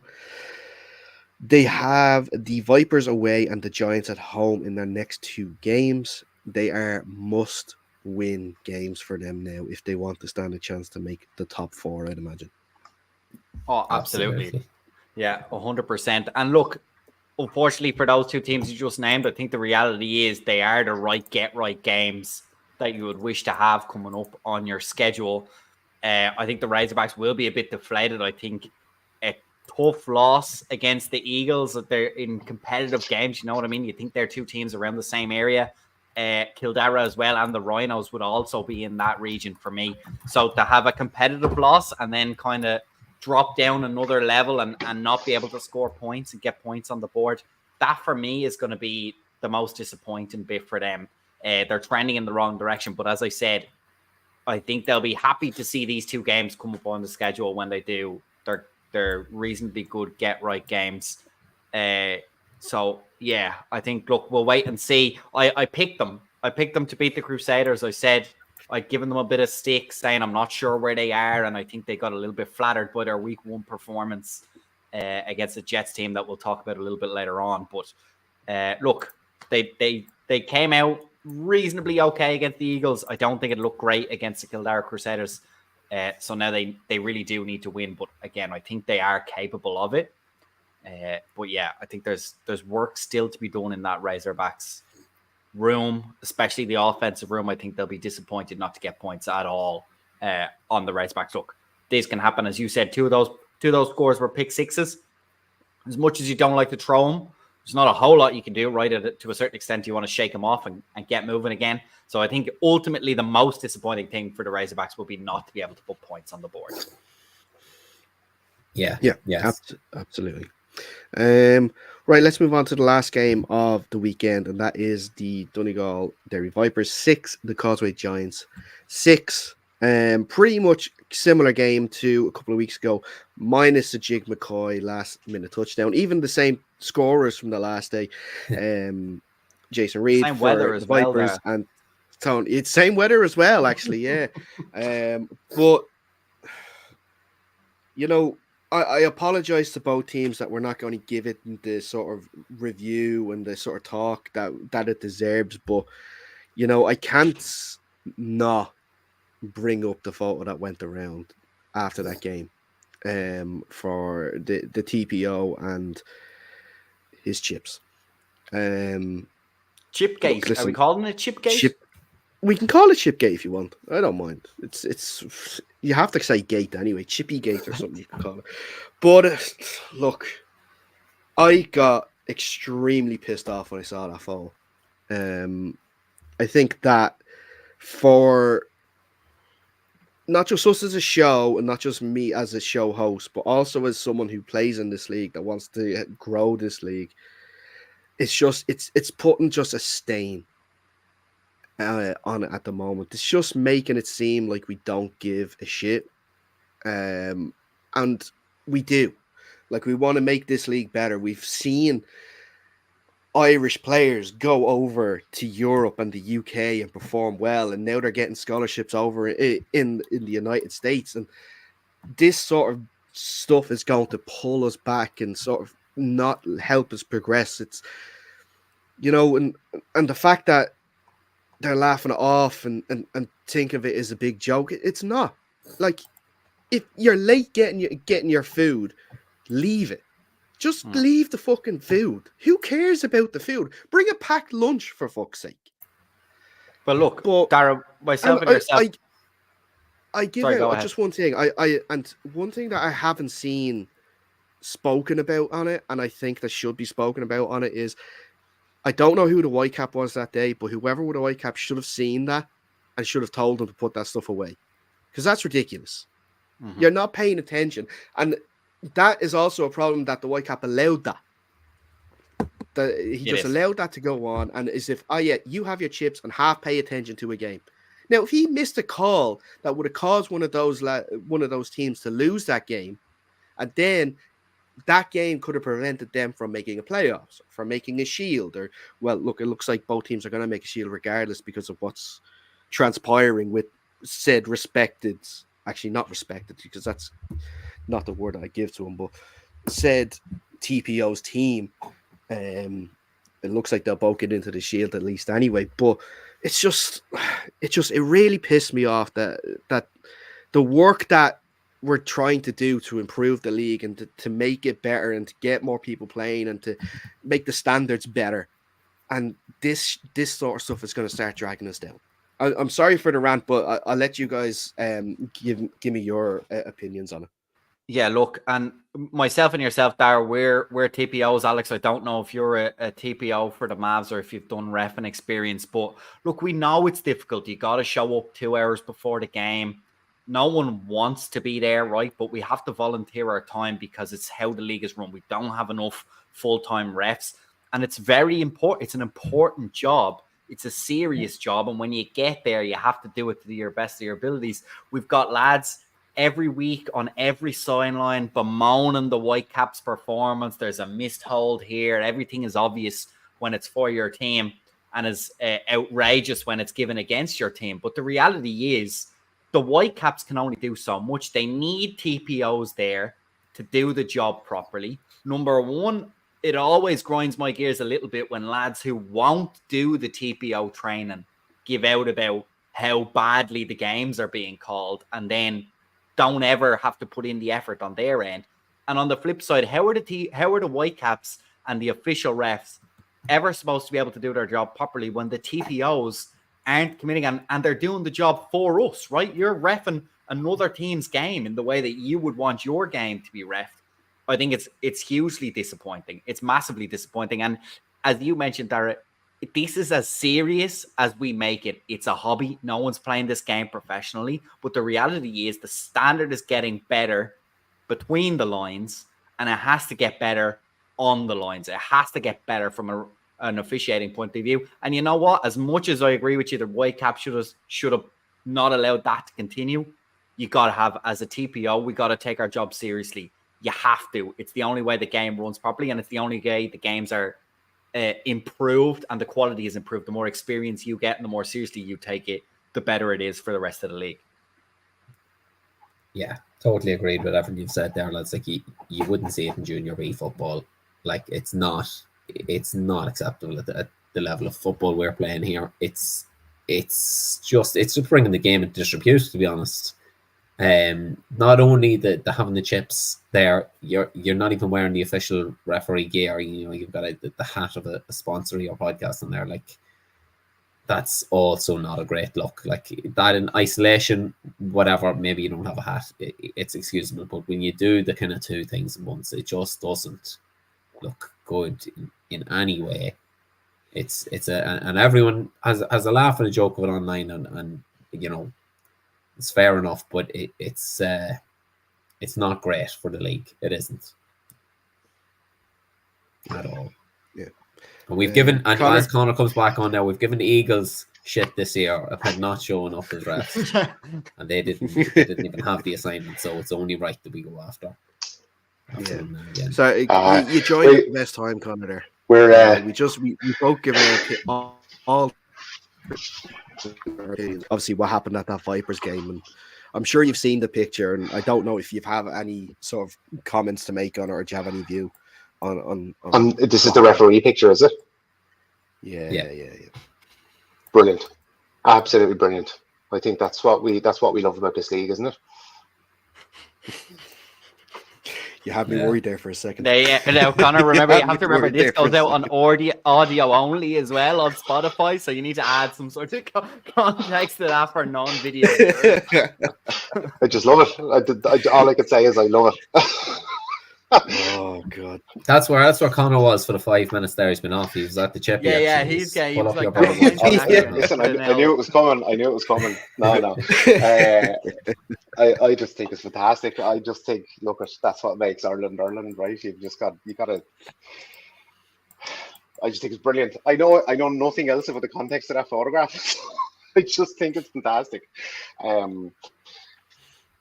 They have the Vipers away and the Giants at home in their next 2 games. They are must-win games for them now if they want to stand a chance to make the top 4, I'd imagine. Oh, absolutely. Yeah, 100%. And look, unfortunately for those 2 teams you just named, I think the reality is they are the get-right games that you would wish to have coming up on your schedule. I think the Razorbacks will be a bit deflated. I think a tough loss against the Eagles, that they're in competitive games, you know what I mean? You think they're 2 teams around the same area. Kildare as well, and the Rhinos would also be in that region for me. So to have a competitive loss and then kind of drop down another level and not be able to score points and get points on the board, that for me is going to be the most disappointing bit for them. They're trending in the wrong direction, but as I said, I think they'll be happy to see these 2 games come up on the schedule when they do. They're reasonably good get-right games. So, yeah, I think, look, we'll wait and see. I picked them. I picked them to beat the Crusaders. I said I'd given them a bit of stick, saying I'm not sure where they are, and I think they got a little bit flattered by their week 1 performance against the Jets team that we'll talk about a little bit later on. But, look, they came out reasonably okay against the Eagles. I don't think it looked great against the Kildare Crusaders. So now they really do need to win. But again, I think they are capable of it. But yeah, I think there's work still to be done in that Razorbacks room, especially the offensive room. I think they'll be disappointed not to get points at all on the Razorbacks. Look, this can happen. As you said, two of those scores were pick sixes. As much as you don't like to throw them, there's not a whole lot you can do, right? To a certain extent, you want to shake them off and get moving again. So I think ultimately the most disappointing thing for the Razorbacks will be not to be able to put points on the board. Yeah. Yes. Absolutely. Right, let's move on to the last game of the weekend, and that is the Donegal Derry Vipers 6, the Causeway Giants 6. Pretty much similar game to a couple of weeks ago, minus the Jig McCoy last minute touchdown. Even the same scorers from the last day. Jason Reed same for weather the as well Vipers there. and Tony. It's same weather as well, actually. Yeah, but you know, I apologize to both teams that we're not going to give it the sort of review and the sort of talk that it deserves. But you know, I can't not bring up the photo that went around after that game for the TPO and his chips. Chipgate. Look, listen, are we calling it Chipgate? We can call it Chipgate if you want. I don't mind. It's you have to say gate anyway. Chippy Gate or something you can call it. But look, I got extremely pissed off when I saw that photo. I think that for not just us as a show and not just me as a show host, but also as someone who plays in this league that wants to grow this league, it's putting just a stain on it at the moment. It's just making it seem like we don't give a shit, and we do. Like, we want to make this league better. We've seen Irish players go over to Europe and the UK and perform well, and now they're getting scholarships over in the United States. And this sort of stuff is going to pull us back and sort of not help us progress. It's, and the fact that they're laughing it off and think of it as a big joke, it's not. Like, if you're late getting your food, leave it. Just leave the fucking food. Who cares about the food? Bring a packed lunch, for fuck's sake. But look, Dara, myself and yourself. I give out just one thing. And one thing that I haven't seen spoken about on it, and I think that should be spoken about on it, is I don't know who the Whitecap was that day, but whoever with the Whitecap should have seen that and should have told them to put that stuff away, because that's ridiculous. Mm-hmm. You're not paying attention, and that is also a problem that the Whitecap allowed that. He just allowed that to go on, and as if, you have your chips and half pay attention to a game. Now, if he missed a call that would have caused one of those teams to lose that game, and then that game could have prevented them from making a playoffs, from making a shield, or, well, look, it looks like both teams are going to make a shield regardless because of what's transpiring with said respected, actually not respected, because that's not the word I give to him, but said TPO's team. It looks like they'll both get into the shield at least anyway, but it really pissed me off that the work that we're trying to do to improve the league and to make it better and to get more people playing and to make the standards better, and this sort of stuff is going to start dragging us down. I'm sorry for the rant, but I'll let you guys give me your opinions on it. Yeah, look, and myself and yourself, Dara, we're TPOs. Alex, I don't know if you're a TPO for the Mavs or if you've done reffing experience, but look, we know it's difficult. You got to show up 2 hours before the game. No one wants to be there, right? But we have to volunteer our time because it's how the league is run. We don't have enough full-time refs, and it's very important. It's an important job. It's a serious job, and when you get there, you have to do it to your best of your abilities. We've got lads every week on every sideline bemoaning the Whitecaps' performance. There's a missed hold here. Everything is obvious when it's for your team and is outrageous when it's given against your team. But the reality is the Whitecaps can only do so much. They need TPOs there to do the job properly. Number one, it always grinds my gears a little bit when lads who won't do the TPO training give out about how badly the games are being called and then don't ever have to put in the effort on their end. And on the flip side, how are the Whitecaps and the official refs ever supposed to be able to do their job properly when the TPOs aren't committing and they're doing the job for us, right? You're reffing another team's game in the way that you would want your game to be reffed. I think it's hugely disappointing. It's massively disappointing. And as you mentioned, Dara, this is as serious as we make it. It's a hobby. No one's playing this game professionally. But the reality is the standard is getting better between the lines, and it has to get better on the lines. It has to get better from an officiating point of view. And you know what? As much as I agree with you, the Whitecap should have not allowed that to continue. You got to have, as a TPO, we got to take our job seriously. You have to. It's the only way the game runs properly, and it's the only way the games are improved and the quality is improved. The more experience you get and the more seriously you take it, the better it is for the rest of the league. Yeah, totally agreed with everything you've said there. Lads, like you wouldn't see it in junior B football. Like it's not acceptable at the level of football we're playing here. It's just bringing the game into disrepute, to be honest. Not only the having the chips there, you're not even wearing the official referee gear. You've got the hat of a sponsor of your podcast on there. Like that's also not a great look. Like that in isolation, whatever. Maybe you don't have a hat, it's excusable. But when you do the kind of two things at once, it just doesn't look good in any way. And everyone has a laugh and a joke of it online, and it's fair enough, but it's not great for the league. It isn't at all. Yeah. And we've given, and Conor- as Conor comes back on now, we've given the Eagles shit this year about not showing up as refs, and they didn't even have the assignment, so it's only right that we go after them now again. So you joined at the best time, Conor. There, We're we both given all obviously what happened at that Vipers game, and I'm sure you've seen the picture, and I don't know if you have any sort of comments to make on it, or do you have any view on this is the referee picture, is it? Yeah. Brilliant, absolutely brilliant. I think that's what we love about this league, isn't it? You had me worried there for a second. Now, Conor, remember, you have to remember this goes out on audio only as well on Spotify, so you need to add some sort of context to that for non-video. I just love it. All I could say is I love it. Oh god, that's where Conor was for the 5 minutes there. He's been off. He was at the chip. Yeah, he's like, listen, I knew it was coming. No. I just think it's fantastic. I just think, look, that's what makes Ireland, right? You gotta. I just think it's brilliant. I know nothing else about the context of that photograph. I just think it's fantastic.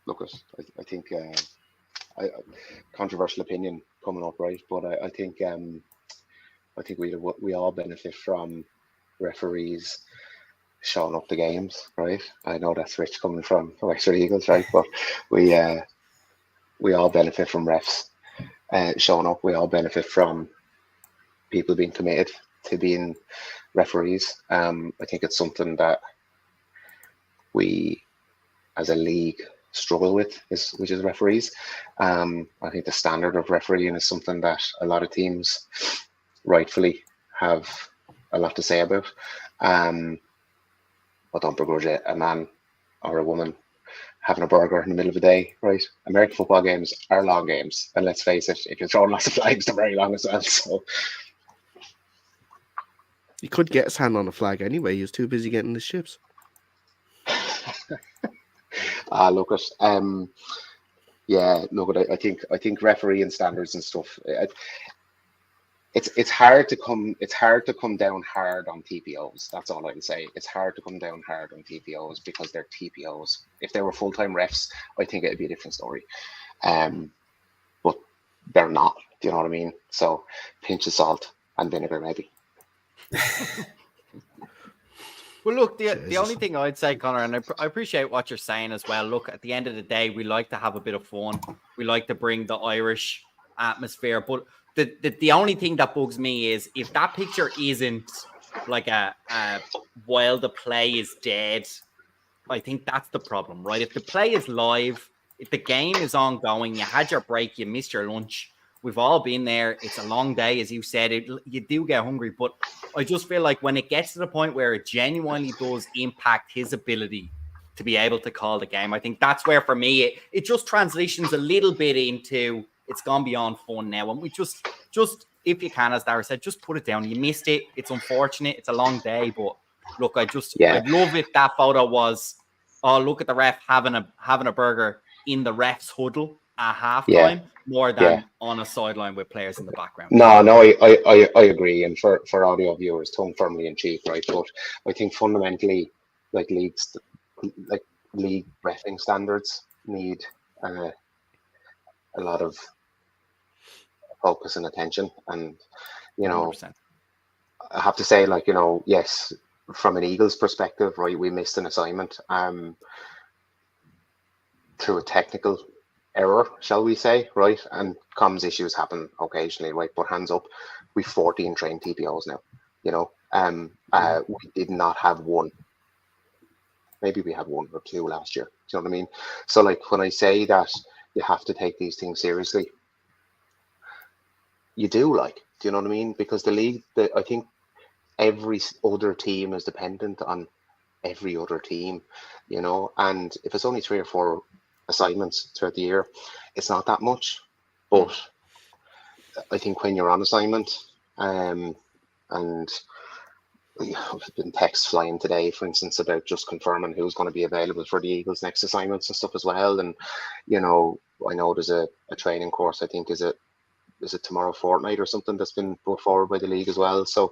Look, I think. Controversial opinion coming up, right? But I think we all benefit from referees showing up the games, right? I know that's rich coming from Wexford Eagles, right? But we all benefit from refs showing up. We all benefit from people being committed to being referees. I think it's something that we, as a league, struggle with, which is referees. I think the standard of refereeing is something that a lot of teams rightfully have a lot to say about. But don't begrudge a man or a woman having a burger in the middle of the day, right? American football games are long games, and let's face it, if you're throwing lots of flags, they're very long as well. So he could get his hand on a flag anyway. He was too busy getting the ships. Look at I think refereeing standards and stuff. It's hard to come down hard on TPOs. That's all I can say. It's hard to come down hard on TPOs because they're TPOs. If they were full-time refs, I think it'd be a different story. But they're not. Do you know what I mean? So pinch of salt and vinegar, maybe. Well, look, the only thing I'd say, Conor, and I appreciate what you're saying as well. Look, at the end of the day, we like to have a bit of fun. We like to bring the Irish atmosphere. But the only thing that bugs me is if that picture isn't like a while the play is dead, I think that's the problem, right? If the play is live, if the game is ongoing, you had your break, you missed your lunch. We've all been there. It's a long day, as you said. You do get hungry, but I just feel like when it gets to the point where it genuinely does impact his ability to be able to call the game, I think that's where, for me, it just transitions a little bit into it's gone beyond fun now. And we just if you can, as Dara said, just put it down. You missed it. It's unfortunate. It's a long day, but look, I'd love if that photo was, oh, look at the ref having a burger in the ref's huddle at halftime, more than on a sideline with players in the background. No, I agree. And for audio viewers, tongue firmly in cheek, right? But I think fundamentally, like league reffing standards need a lot of focus and attention. And you know, 100%. I have to say, like, you know, yes, from an Eagles perspective, right, we missed an assignment through a technical error, shall we say, right? And comms issues happen occasionally, right? But hands up, we've 14 trained TPOs now, you know. We did not have one. Maybe we had one or two last year. Do you know what I mean? So, like, when I say that you have to take these things seriously, you do, like, do you know what I mean? Because the league, I think every other team is dependent on every other team, you know. And if it's only 3 or 4 assignments throughout the year, it's not that much. But I think when you're on assignment, and there's been texts flying today, for instance, about just confirming who's going to be available for the Eagles' next assignments and stuff as well. And, you know, I know there's a training course, I think, is it is it tomorrow fortnight or something that's been brought forward by the league as well. So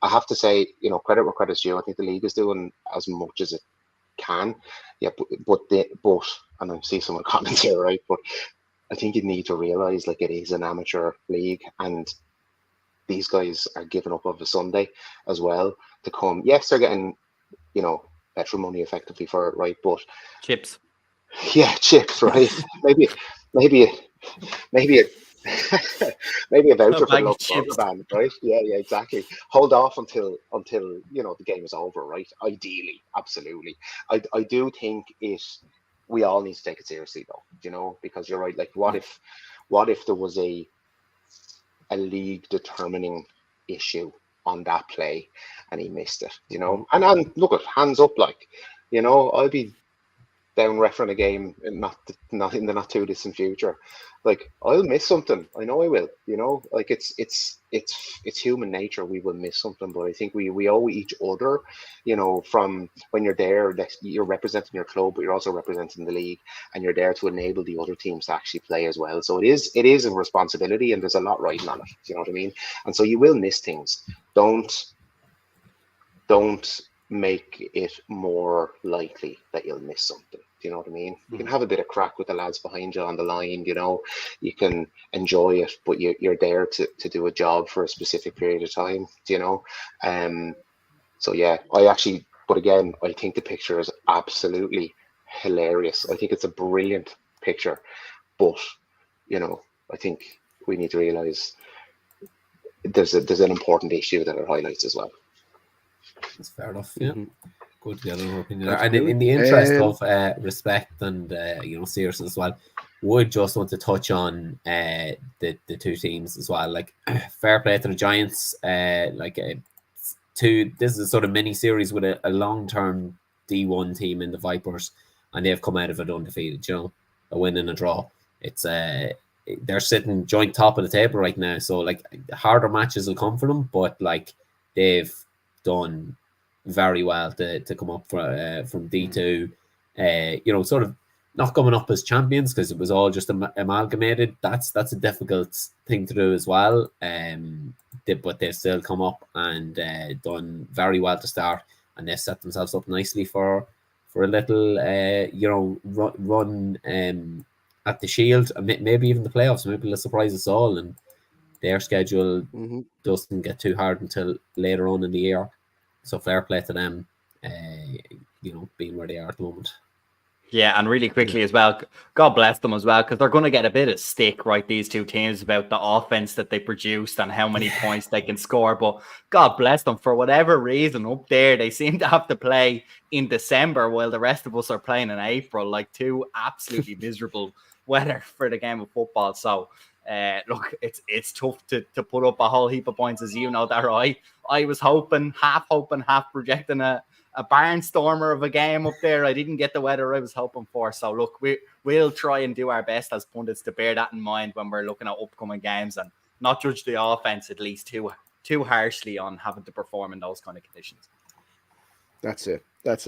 I have to say, credit where credit's due. I think the league is doing as much as it can. Yeah, but and I see some of the comments here, right? But I think you need to realize like it is an amateur league, and these guys are giving up of a Sunday as well to come. Yes, they're getting, petrol money effectively for it, right? But chips. Yeah, chips, right? maybe maybe a voucher for the local burger van, right? Yeah, exactly. Hold off until the game is over, right? Ideally, absolutely. I do think we all need to take it seriously though, because you're right. Like, what if there was a league determining issue on that play and he missed it, and look at hands up, like, I'll be down refereeing a game not in the not too distant future. Like, I'll miss something. I know I will. Like, it's human nature. We will miss something, but I think we owe each other. From when you're there, that you're representing your club, but you're also representing the league, and you're there to enable the other teams to actually play as well. So it is a responsibility, and there's a lot riding on it. You know what I mean? And so you will miss things. Don't make it more likely that you'll miss something. Do you know what I mean? You can have a bit of crack with the lads behind you on the line, you can enjoy it, but you're there to do a job for a specific period of time, so yeah, but again, I think the picture is absolutely hilarious. I think it's a brilliant picture, but I think we need to realize there's an important issue that it highlights as well. That's fair enough. Yeah, good to get an opinion there. And in the interest of respect and seriousness as well, would just want to touch on the two teams as well. Like, fair play to the Giants. This is a sort of mini series with a long-term D1 team in the Vipers, and they've come out of it undefeated. A win and a draw. It's they're sitting joint top of the table right now. So like, harder matches will come for them, but like, they've done very well to come up from D2, sort of not coming up as champions because it was all just amalgamated. That's a difficult thing to do as well. But they've still come up and done very well to start, and they've set themselves up nicely for a little run at the Shield, and maybe even the playoffs. Maybe they'll surprise us all, and their schedule doesn't get too hard until later on in the year. So fair play to them, being where they are at the moment. Yeah, and really quickly as well, God bless them as well, because they're going to get a bit of stick, right, these two teams, about the offense that they produced and how many points they can score. But God bless them, for whatever reason, up there, they seem to have to play in December while the rest of us are playing in April, like two absolutely miserable weather for the game of football. So, look, it's tough to put up a whole heap of points, as you know, that I was hoping, half projecting a barnstormer of a game up there. I didn't get the weather I was hoping for. So look, we'll try and do our best as pundits to bear that in mind when we're looking at upcoming games, and not judge the offense at least too harshly on having to perform in those kind of conditions. That's it. Let's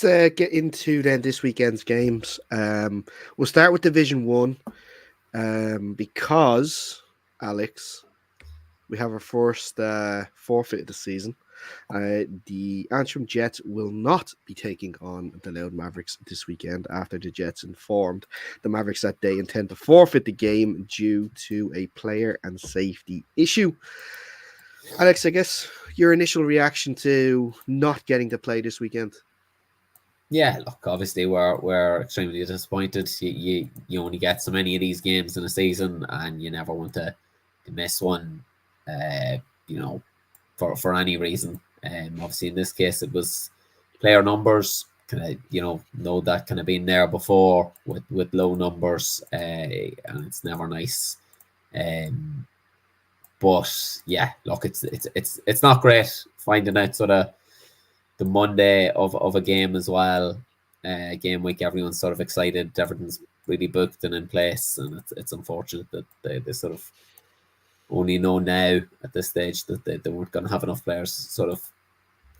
get into then this weekend's games. We'll start with Division 1 because, Alex, we have our first forfeit of the season. The Antrim Jets will not be taking on the Louth Mavericks this weekend after the Jets informed the Mavericks that they intend to forfeit the game due to a player and safety issue. Alex, I guess your initial reaction to not getting to play this weekend? Yeah, look, obviously we're extremely disappointed. You only get so many of these games in a season, and you never want to miss one, for any reason. Obviously in this case it was player numbers. Know that kind of been there before with low numbers, and it's never nice. But yeah, look, it's not great finding out sort of the Monday of a game as well. Game week, everyone's sort of excited, everything's really booked and in place, and it's unfortunate that they sort of only know now at this stage that they weren't going to have enough players. Sort of,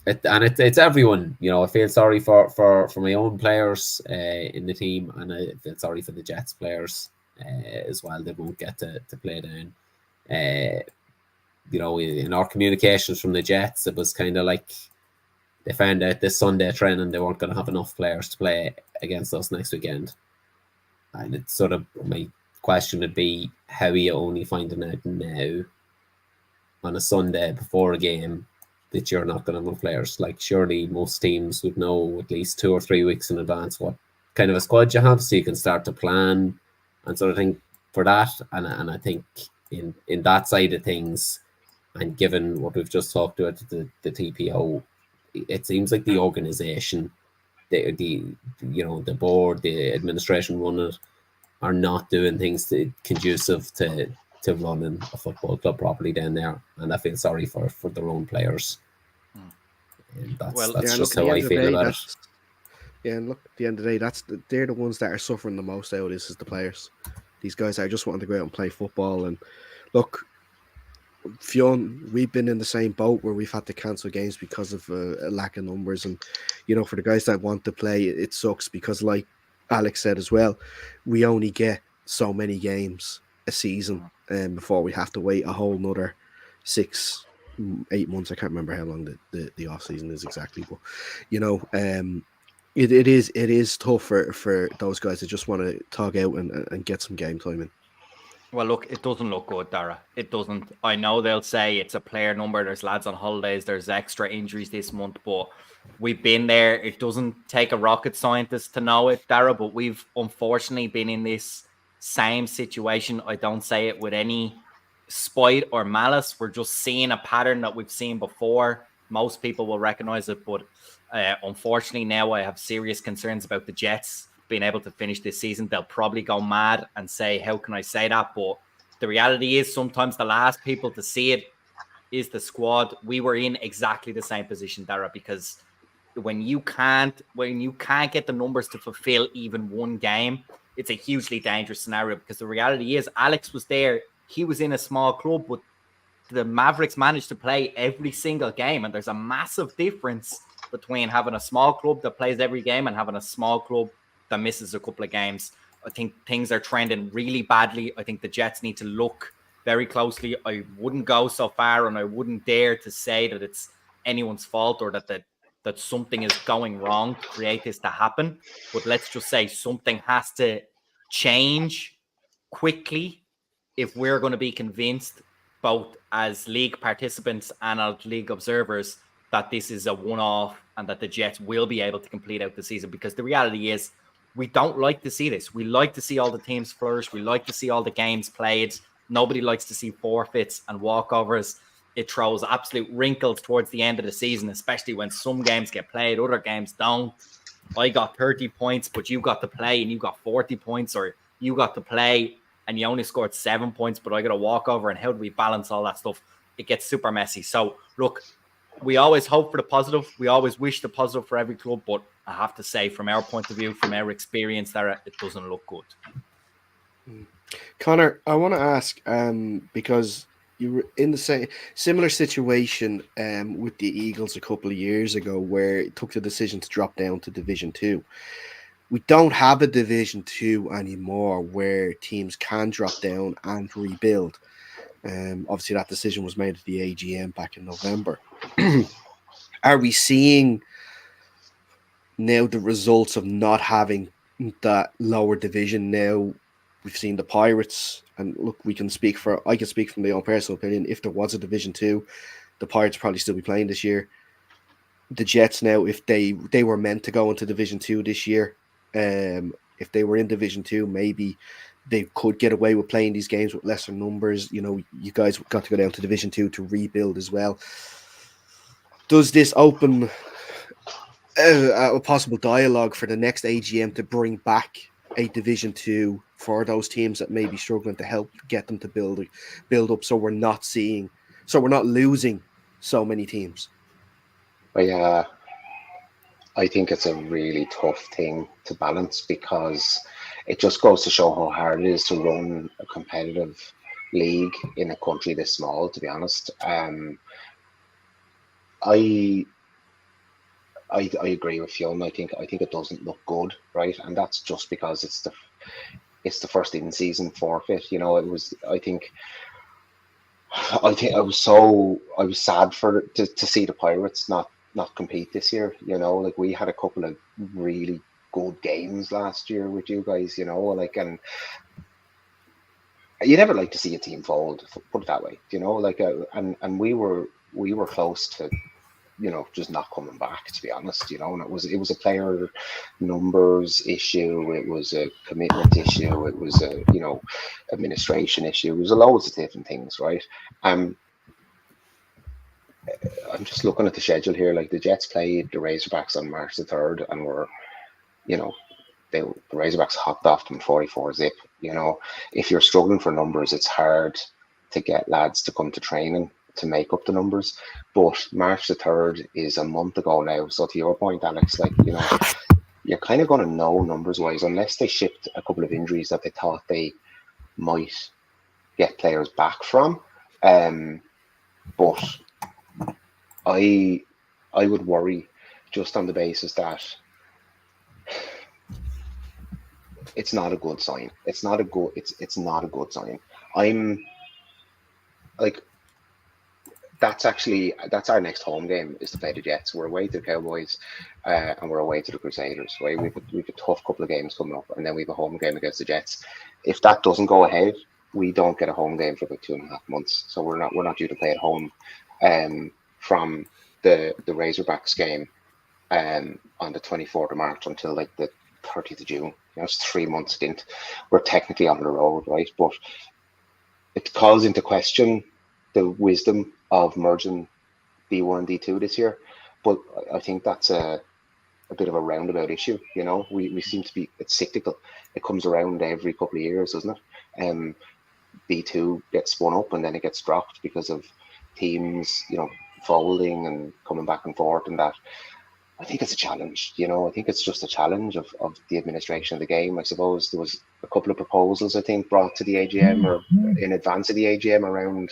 it's everyone. I feel sorry for my own players in the team, and I feel sorry for the Jets players as well. They won't get to play down. In our communications from the Jets, it was kind of like they found out this Sunday training they weren't going to have enough players to play against us next weekend. And it's sort of, my question would be, how are you only finding out now on a Sunday before a game that you're not going to have enough players? Like, surely most teams would know at least 2 or 3 weeks in advance what kind of a squad you have, so you can start to plan and sort of thing for that. And I think in that side of things, and given what we've just talked about, the TPO, it seems like the organization, the board, the administration running it, are not doing things conducive to running a football club properly down there, and I feel sorry for their own players. And that's just how I feel about it. Yeah, and look, at the end of the day, they're the ones that are suffering the most out of this, is the players. These guys are just wanting to go out and play football. And look, Fionn, we've been in the same boat where we've had to cancel games because of a lack of numbers. And, for the guys that want to play, it sucks because, like Alex said as well, we only get so many games a season before we have to wait a whole another 6-8 months. I can't remember how long the off season is exactly, but it is tough for those guys that just want to tog out and get some game time in. Well, look, it doesn't look good, Dara. It doesn't. I know they'll say it's a player number. There's lads on holidays. There's extra injuries this month, but we've been there. It doesn't take a rocket scientist to know it, Dara, but we've unfortunately been in this same situation. I don't say it with any spite or malice. We're just seeing a pattern that we've seen before. Most people will recognize it, but unfortunately now I have serious concerns about the Jets being able to finish this season. They'll probably go mad and say, how can I say that? But the reality is sometimes the last people to see it is the squad. We were in exactly the same position, Dara, because when you can't get the numbers to fulfill even one game, it's a hugely dangerous scenario, because the reality is Alex was there. He was in a small club, but the Mavericks managed to play every single game. And there's a massive difference between having a small club that plays every game and having a small club that misses a couple of games. I think things are trending really badly. I think the Jets need to look very closely. I wouldn't go so far, and I wouldn't dare to say that it's anyone's fault or that something is going wrong to create this to happen. But let's just say something has to change quickly if we're going to be convinced, both as league participants and as league observers, that this is a one-off and that the Jets will be able to complete out the season. Because the reality is, we don't like to see this. We like to see all the teams flourish. We like to see all the games played. Nobody likes to see forfeits and walkovers. It throws absolute wrinkles towards the end of the season, especially when some games get played, other games don't. I got 30 points, but you got to play and you got 40 points, or you got to play and you only scored 7 points, but I got a walkover. And how do we balance all that stuff? It gets super messy. So look, we always hope for the positive. We always wish the positive for every club, but I have to say, from our point of view, from our experience there, it doesn't look good. Conor, I want to ask, because you were in the similar situation with the Eagles a couple of years ago, where it took the decision to drop down to Division 2. We don't have a Division 2 anymore where teams can drop down and rebuild. Obviously, that decision was made at the AGM back in November. Are we seeing now the results of not having that lower division? Now we've seen the Pirates, and look, I can speak from my own personal opinion. If there was a Division 2, the Pirates probably still be playing this year. The Jets now, if they were meant to go into Division 2 this year, if they were in Division 2, maybe they could get away with playing these games with lesser numbers. You guys got to go down to Division 2 to rebuild as well. Does this open a possible dialogue for the next AGM to bring back a Division 2 for those teams that may be struggling, to help get them to build up, so we're not losing so many teams? I think it's a really tough thing to balance, because it just goes to show how hard it is to run a competitive league in a country this small, to be honest. I agree with Fionn. I think it doesn't look good, right? And that's just because it's the first in season forfeit. You know, it was. I think I was sad to see the Pirates not compete this year. You know, like we had a couple of really good games last year with you guys. You know, like, and you never like to see a team fold. Put it that way. You know, like, and we were close to, you know, just not coming back, to be honest, you know. And it was a player numbers issue, it was a commitment issue, it was a, you know, administration issue, it was a loads of different things, right? I'm just looking at the schedule here. Like, the Jets played the Razorbacks on March the 3rd, and were, you know, the Razorbacks hopped off them 44 zip. You know, if you're struggling for numbers, it's hard to get lads to come to training to make up the numbers. But March the 3rd is a month ago now. So to your point, Alex, like, you know, you're kind of going to know numbers wise, unless they shipped a couple of injuries that they thought they might get players back from. But I would worry just on the basis that it's not a good sign. It's not a good sign. I'm like, that's our next home game, is to play the Jets. We're away to the Cowboys, and we're away to the Crusaders. Right, we've a tough couple of games coming up, and then we have a home game against the Jets. If that doesn't go ahead, we don't get a home game for about 2.5 months. So we're not due to play at home from the Razorbacks game on the 24th of March until like the 30th of June. You know, it's 3 months stint. We're technically on the road, right? But it calls into question the wisdom of merging D1 and D2 this year. But I think that's a bit of a roundabout issue. You know, we seem to be, it's cyclical. It comes around every couple of years, doesn't it? D2 gets spun up and then it gets dropped because of teams, you know, folding and coming back and forth, and that. I think it's a challenge, you know. I think it's just a challenge of the administration of the game. I suppose there was a couple of proposals, I think, brought to the AGM or in advance of the AGM around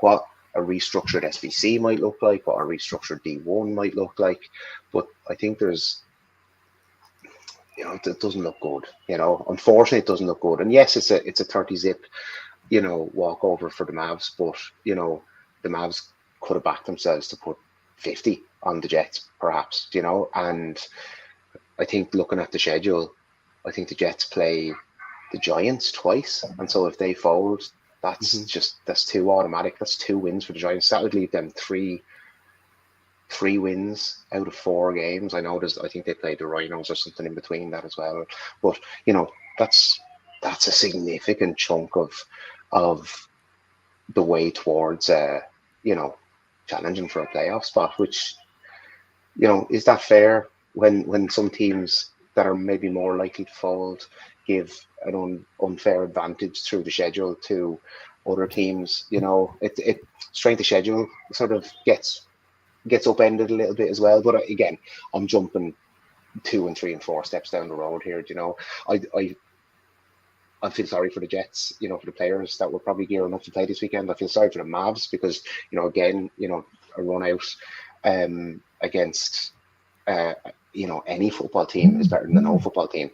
what a restructured SVC might look like, what a restructured D1 might look like. But I think there's, you know, it doesn't look good. You know, unfortunately, it doesn't look good. And yes, it's a 30 zip, you know, walkover for the Mavs. But, you know, the Mavs could have backed themselves to put 50 on the Jets, perhaps, you know. And I think, looking at the schedule, I think the Jets play the Giants twice, and so if they fold, that's too automatic. That's 2 wins for the Giants. That would leave them three wins out of 4 games. I think they played the Rhinos or something in between that as well. But, you know, that's a significant chunk of the way towards you know, challenging for a playoff spot, which, you know, is that fair when some teams that are maybe more likely to fold give an unfair advantage through the schedule to other teams? You know, it strength of schedule sort of gets upended a little bit as well. But again, I'm jumping 2 and 3 and 4 steps down the road here. You know, I feel sorry for the Jets, you know, for the players that were probably gearing up to play this weekend. I feel sorry for the Mavs because, you know, again, you know, a run out against you know, any football team is better than no football team.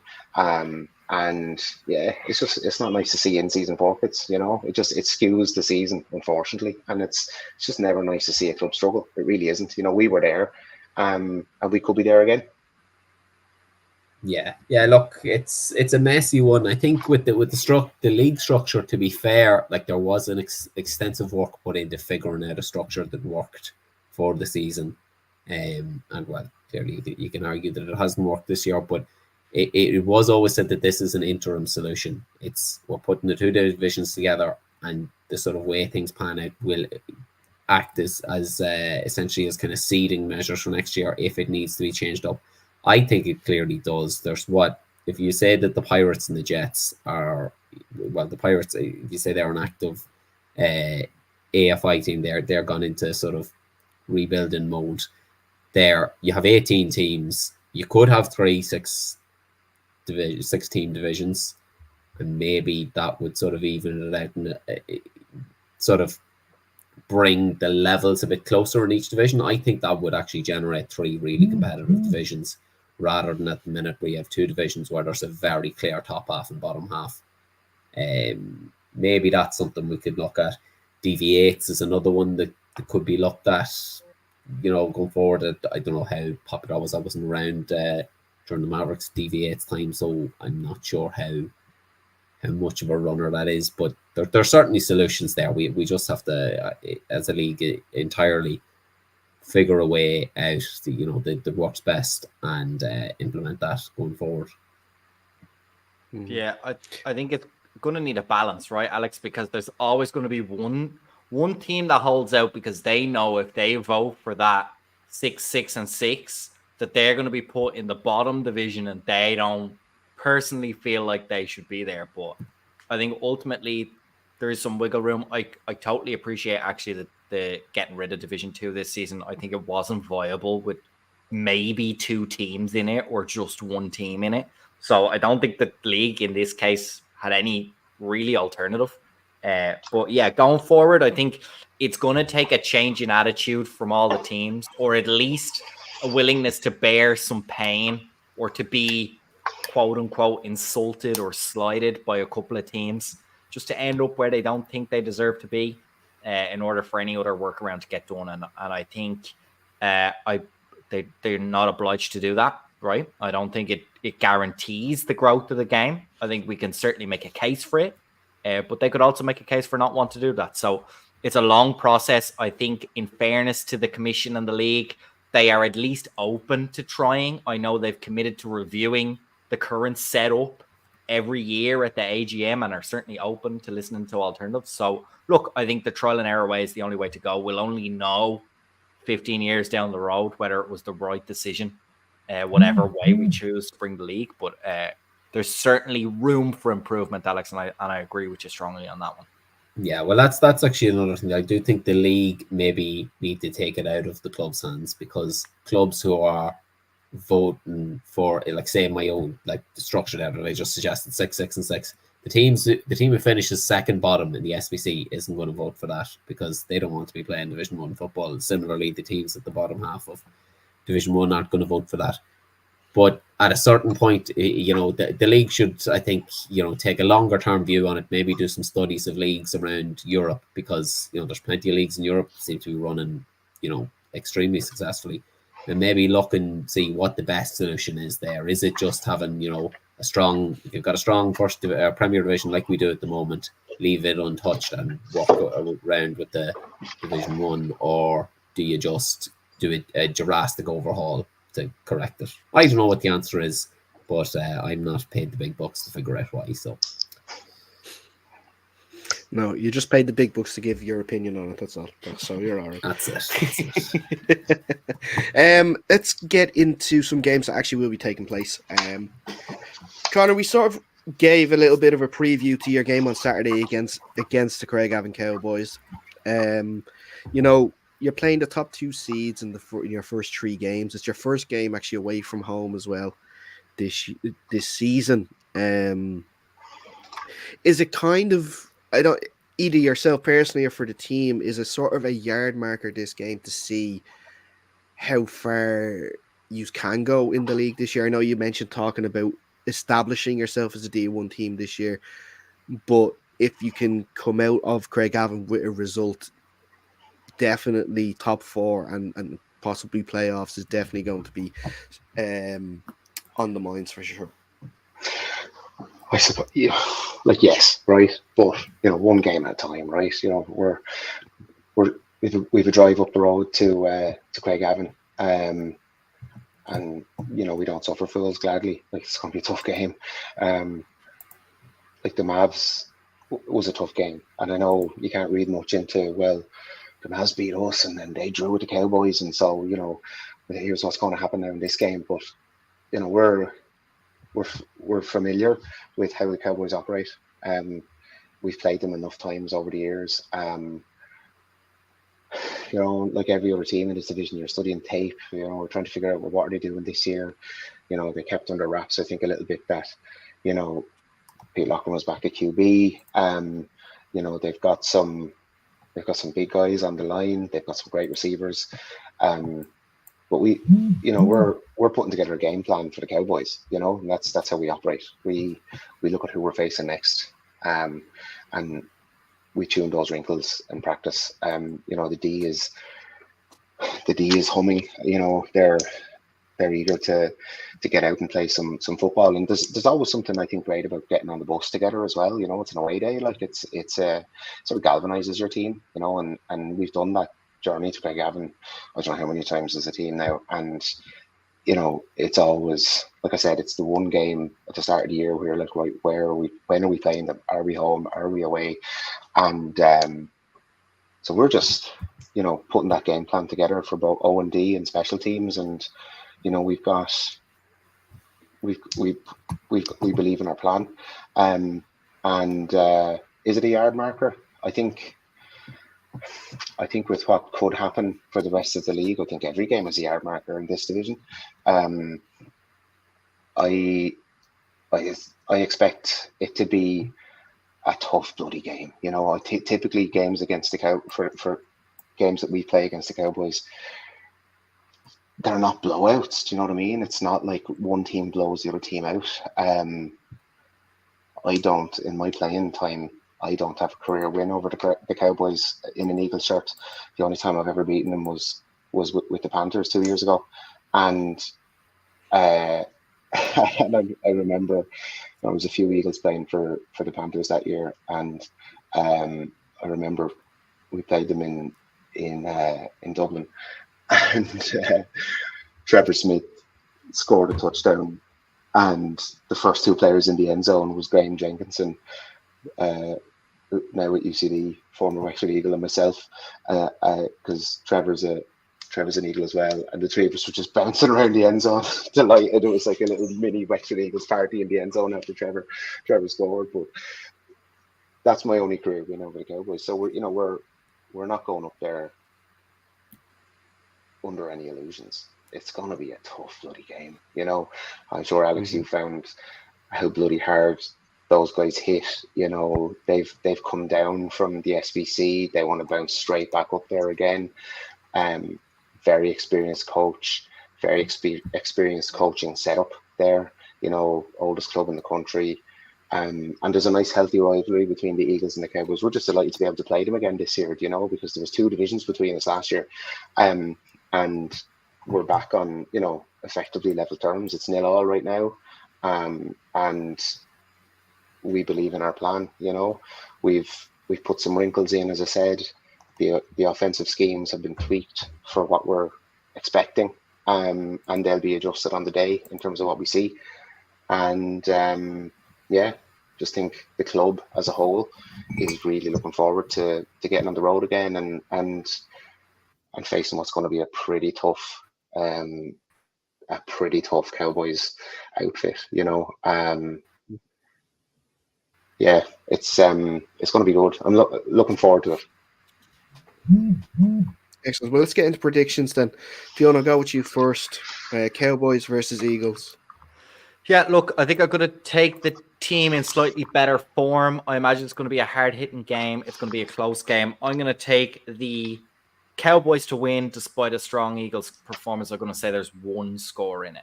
And yeah, it's not nice to see in season forfeits. You know, it skews the season, unfortunately, and it's just never nice to see a club struggle. It really isn't. You know, we were there, and we could be there again. Yeah. Look, it's a messy one. I think with the league structure, to be fair, like, there was an extensive work put into figuring out a structure that worked for the season, and well, clearly you can argue that it hasn't worked this year, but it was always said that this is an interim solution. We're putting the 2 divisions together, and the sort of way things pan out will act as essentially as kind of seeding measures for next year if it needs to be changed up. I think it clearly does. If you say that the Pirates and the Jets are, well, the Pirates, if you say they're an active AFI team, they're gone into sort of rebuilding mode. There, you have 18 teams. You could have 6-team divisions, and maybe that would sort of even it out and sort of bring the levels a bit closer in each division. I think that would actually generate 3 really competitive divisions, rather than at the minute we have 2 divisions where there's a very clear top half and bottom half. Maybe that's something we could look at. DV8s is another one that could be looked at, going forward. I don't know how popular it was. I wasn't around during the Mavericks DV8s time, so I'm not sure how much of a runner that is. But there are certainly solutions there. We just have to, as a league, entirely figure a way out that works best and implement that going forward. Yeah, I think it's going to need a balance, right, Alex? Because there's always going to be one team that holds out because they know if they vote for that 6, 6, and 6, that they're going to be put in the bottom division, and they don't personally feel like they should be there. But I think ultimately there is some wiggle room. I totally appreciate actually the getting rid of Division 2 this season. I think it wasn't viable with maybe 2 teams in it or just 1 team in it. So I don't think the league in this case had any really alternative. But yeah, going forward, I think it's going to take a change in attitude from all the teams, or at least a willingness to bear some pain or to be quote unquote insulted or slighted by a couple of teams just to end up where they don't think they deserve to be in order for any other workaround to get done. And I think they're not obliged to do that. Right. I don't think it guarantees the growth of the game. I think we can certainly make a case for it, but they could also make a case for not wanting to do that. So it's a long process. I think in fairness to the commission and the league, they are at least open to trying. I know they've committed to reviewing the current setup every year at the AGM and are certainly open to listening to alternatives. So look, I think the trial and error way is the only way to go. We'll only know 15 years down the road whether it was the right decision. Whatever way we choose to bring the league, but there's certainly room for improvement, Alex, and I agree with you strongly on that one. Yeah, well, that's actually another thing. I do think the league maybe need to take it out of the club's hands, because clubs who are voting for, like, say, my own, like the structure that I just suggested, 6, 6, and 6. The team who finishes second bottom in the SBC isn't going to vote for that because they don't want to be playing Division 1 football. Similarly, the teams at the bottom half of Division 1 aren't going to vote for that. But at a certain point, the league should, I think, take a longer term view on it, maybe do some studies of leagues around Europe, because, there's plenty of leagues in Europe that seem to be running, extremely successfully, and maybe look and see what the best solution is there. Is it just having, if you've got a strong first Premier Division like we do at the moment, leave it untouched and walk around with the Division 1, or do you just do a drastic overhaul to correct it? I don't know what the answer is, but I'm not paid the big bucks to figure out why. So no, you just paid the big bucks to give your opinion on it. That's all. So you're all right. That's it. Let's get into some games that actually will be taking place. Conor, we sort of gave a little bit of a preview to your game on Saturday against the Craigavon Cowboys. You're playing the top 2 seeds in your first 3 games. It's your first game actually away from home as well this season. Is it kind of, either yourself personally or for the team, is it sort of a yard marker this game to see how far you can go in the league this year? I know you mentioned talking about establishing yourself as a D1 team this year, but if you can come out of Craigavon with a result, definitely top 4 and possibly playoffs is definitely going to be on the minds for sure. I suppose, yes, right, but one game at a time, right? We've a drive up the road to Craigavon, and we don't suffer fools gladly. Like, it's going to be a tough game. Like the Mavs was a tough game, and I know you can't read much into, well, the Mavs beat us and then they drew with the Cowboys, and so here's what's going to happen now in this game. But we're familiar with how the Cowboys operate. We've played them enough times over the years. Like every other team in this division, you're studying tape. We're trying to figure out what are they doing this year. They kept under wraps, I think, a little bit that Pete Loughlin was back at QB. They've got some big guys on the line. They've got some great receivers. But we're putting together a game plan for the Cowboys, and that's how we operate. We look at who we're facing next, and we tuned those wrinkles in practice. The D is humming. They're eager to get out and play some football, and there's always something I think great about getting on the bus together as well. It's an away day, like it sort of galvanizes your team, and we've done that journey to Craigavon I don't know how many times as a team now, and it's always, like I said, it's the one game at the start of the year where you're like, right, where are we? When are we playing them? Are we home? Are we away? And so we're just putting that game plan together for both O&D and special teams, and we believe in our plan, and is it a yard marker? I think with what could happen for the rest of the league, I think every game is a yard marker in this division. I expect it to be a tough bloody game. Typically games against for games that we play against the Cowboys, they're not blowouts. Do you know what I mean? It's not like one team blows the other team out. In my playing time, I don't have a career win over the Cowboys in an Eagles shirt. The only time I've ever beaten them was with the Panthers 2 years ago. And I remember there was a few Eagles playing for the Panthers that year, and I remember we played them in Dublin, and Trevor Smith scored a touchdown, and the first two players in the end zone was Graham Jenkinson, now at UCD, former Wexford Eagle, and myself, because Trevor's an Eagle as well, and the three of us were just bouncing around the end zone, delighted. It was like a little mini Wexford Eagles party in the end zone after Trevor scored. But that's my only career win over the Cowboys. So we're not going up there under any illusions. It's going to be a tough bloody game. I'm sure, Alex, you found how bloody hard those guys hit. They've come down from the SBC. They want to bounce straight back up there again. Very experienced coach, very experienced coaching setup there. Oldest club in the country. And there's a nice healthy rivalry between the Eagles and the Cowboys. We're just delighted to be able to play them again this year, because there was two divisions between us last year. And we're back on, effectively level terms. It's 0-0 right now. And we believe in our plan. We've put some wrinkles in, as I said. The offensive schemes have been tweaked for what we're expecting, and they'll be adjusted on the day in terms of what we see. And just think the club as a whole is really looking forward to getting on the road again and facing what's going to be a pretty tough Cowboys outfit. It's going to be good. I'm looking forward to it. Excellent. Well, let's get into predictions then. Fiona, I'll go with you first. Cowboys versus Eagles. Yeah, look, I think I'm going to take the team in slightly better form. I imagine it's going to be a hard-hitting game. It's going to be a close game. I'm going to take the Cowboys to win despite a strong Eagles performance. I'm going to say there's one score in it.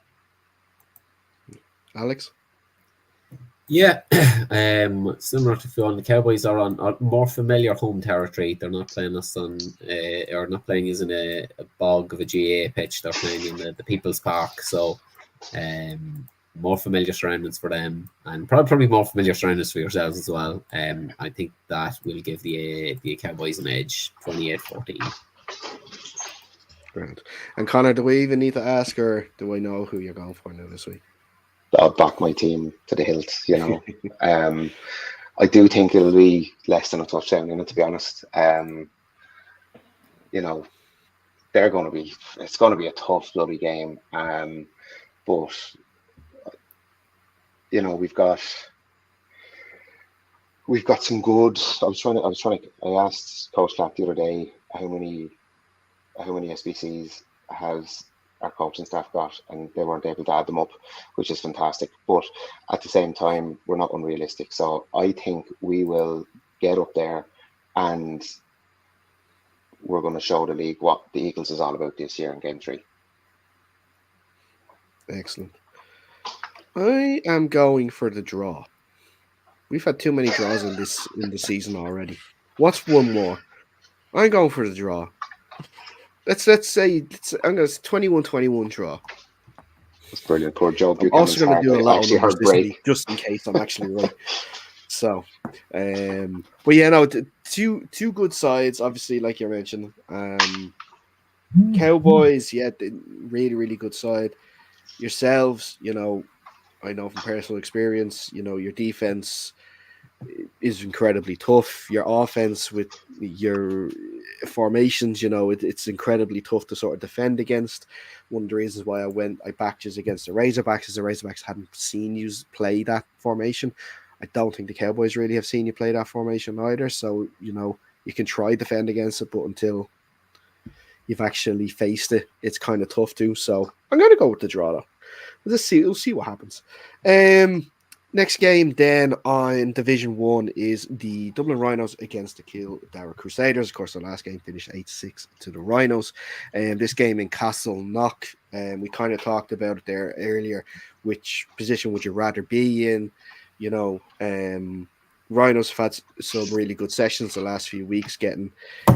Alex? Yeah, similar to Fiona, the Cowboys are on more familiar home territory. They're not playing us on, or not playing us in a bog of a GA pitch. They're playing in the People's Park, so more familiar surroundings for them, and probably more familiar surroundings for yourselves as well. I think that will give the Cowboys an edge, 28-14. Grand. And Conor, do we even need to ask, or do I know who you're going for now this week? I'll back my team to the hilt, I do think it'll be less than a touchdown in it, to be honest. It's going to be a tough bloody game. But we've got some good. I asked Coach Clapp the other day how many SBCs has our coaching staff got, and they weren't able to add them up, which is fantastic. But at the same time, we're not unrealistic. So I think we will get up there and we're going to show the league what the Eagles is all about this year in Game 3. Excellent. I am going for the draw. We've had too many draws in the season already. What's one more? I'm going for the draw. Let's say I'm going to 21-21 draw. That's brilliant. Poor Joe I'm also Buchanan's going to heart. do a I lot of actually numbers heard this break. week just in case I'm actually right. So, but yeah, no, two good sides, obviously, like you mentioned. Cowboys, yeah, really, really good side. Yourselves, I know from personal experience, your defense is incredibly tough. Your offense with your formations, it's incredibly tough to sort of defend against. One of the reasons why I backed you against the Razorbacks is the Razorbacks hadn't seen you play that formation. I don't think the Cowboys really have seen you play that formation either. So, you can try defend against it, but until you've actually faced it, it's kind of tough to. So I'm going to go with the draw though. We'll see what happens. Next game then on Division 1 is the Dublin Rhinos against the Kildare Crusaders. Of course, the last game finished 8-6 to the Rhinos. This game in Castleknock, we kind of talked about it there earlier. Which position would you rather be in? Rhinos have had some really good sessions the last few weeks, getting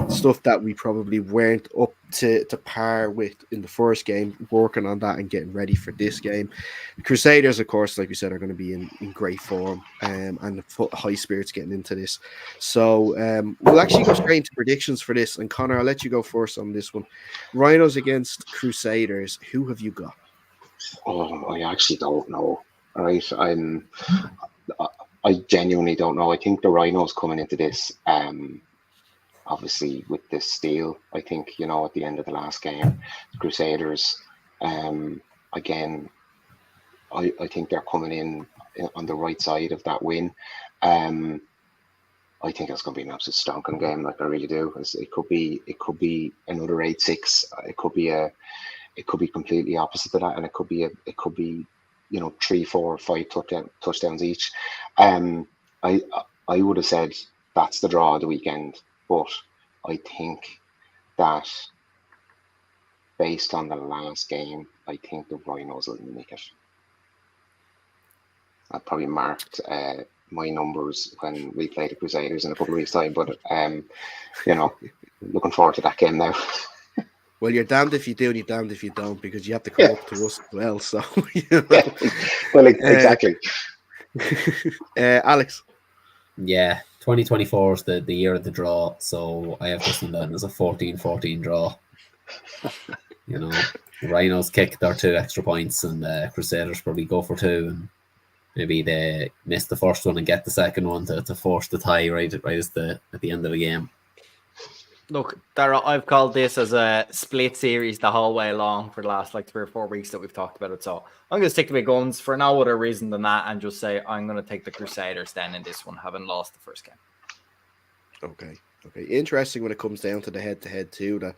stuff that we probably weren't up to par with in the first game, working on that and getting ready for this game. The Crusaders, of course, like we said, are going to be in great form and high spirits getting into this. So we'll actually go straight into predictions for this. And Conor, I'll let you go first on this one. Rhinos against Crusaders. Who have you got? Oh, I actually don't know. Right, I genuinely don't know. I think the Rhinos coming into this, obviously with this steal, I think, at the end of the last game, the Crusaders, again, I think they're coming in on the right side of that win. I think it's going to be an absolute stonking game. Like I really do. It could be another 8-6. It could be completely opposite to that, and it could be 3, 4, 5 touchdowns each. I would have said that's the draw of the weekend, but I think that based on the last game, I think the Rhinos will make it. I probably marked my numbers when we play the Crusaders in a couple of weeks' time, but looking forward to that game now. Well, you're damned if you do and you're damned if you don't, because you have to come up to us as well. So, Yeah. Well, exactly. Alex. Yeah, 2024 is the year of the draw, so I have this one down as a 14-14 draw. Rhinos kick their 2 extra points, and the Crusaders probably go for 2, and maybe they miss the first one and get the second one to force the tie right at the end of the game. Look, Dara, I've called this as a split series the whole way along for the last 3 or 4 weeks that we've talked about it. So I'm going to stick to my guns for no other reason than that and just say I'm going to take the Crusaders then in this one, having lost the first game. Okay. Interesting when it comes down to the head-to-head too, that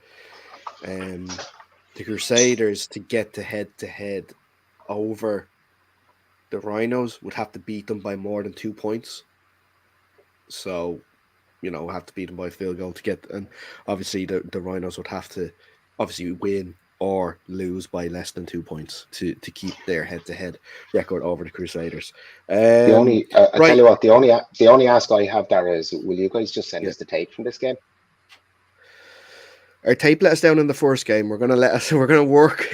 the Crusaders to get to head-to-head over the Rhinos would have to beat them by more than 2 points. So, have to beat them by a field goal to get, and obviously the Rhinos would have to obviously win or lose by less than 2 points to keep their head-to-head record over the Crusaders. The only, I tell you what, the only ask I have there is, will you guys just send us the tape from this game? Our tape let us down in the first game. We're gonna work.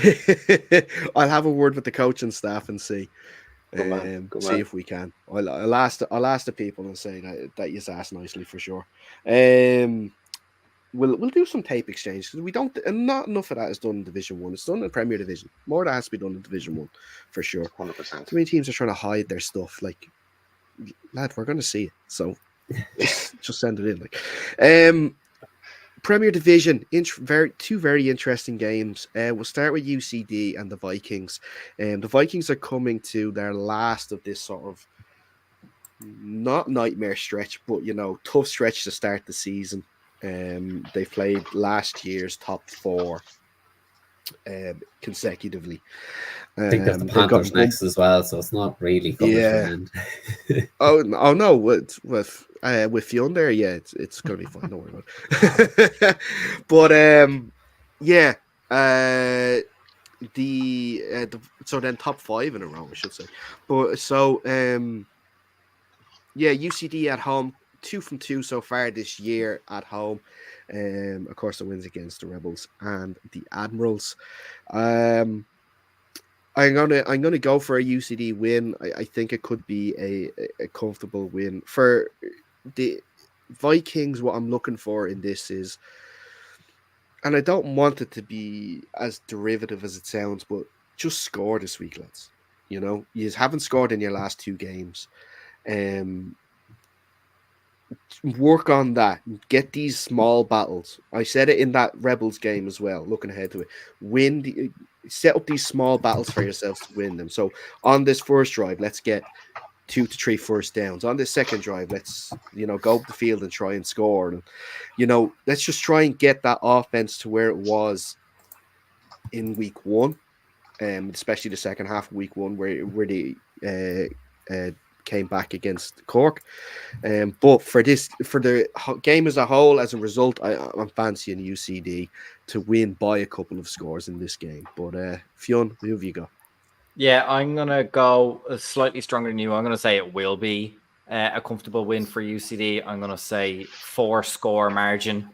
I'll have a word with the coaching staff and see. See if we can. I'll ask the people and say that you asked nicely for sure. We'll do some tape exchange because we don't, and not enough of that is done in Division 1. It's done in Premier Division. More that has to be done in Division 1 for sure. 100%. Too many teams are trying to hide their stuff. Like, lad, we're gonna see it. So just send it in. Like, Premier Division, two very interesting games. We'll start with UCD and the Vikings. The Vikings are coming to their last of this sort of not nightmare stretch, but tough stretch to start the season. They played last year's top 4 consecutively. I think there's the Panthers next as well, so it's not really covered for them. oh no, with Fionn there, yeah, it's gonna be fine. Don't worry about it. But so then top 5 in a row, I should say. But so Yeah, UCD at home, 2 from 2 so far this year at home. Of course, the wins against the Rebels and the Admirals. Um, I'm gonna go for a UCD win. I think it could be a comfortable win for the Vikings. What I'm looking for in this is, and I don't want it to be as derivative as it sounds, but just score this week, lads. You haven't scored in your last 2 games. Um, Work on that. Get these small battles. I said it in that Rebels game as well. Looking ahead to it, set up these small battles for yourselves to win them. So on this first drive, let's get 2 to 3 first downs. On this second drive, let's go up the field and try and score. And let's just try and get that offense to where it was in week 1, especially the second half of week 1 where they came back against Cork. But for the game as a whole, as a result, I'm fancying UCD to win by a couple of scores in this game. But Fionn, who have you got? Yeah, I'm going to go slightly stronger than you. I'm going to say it will be a comfortable win for UCD. I'm going to say 4-score margin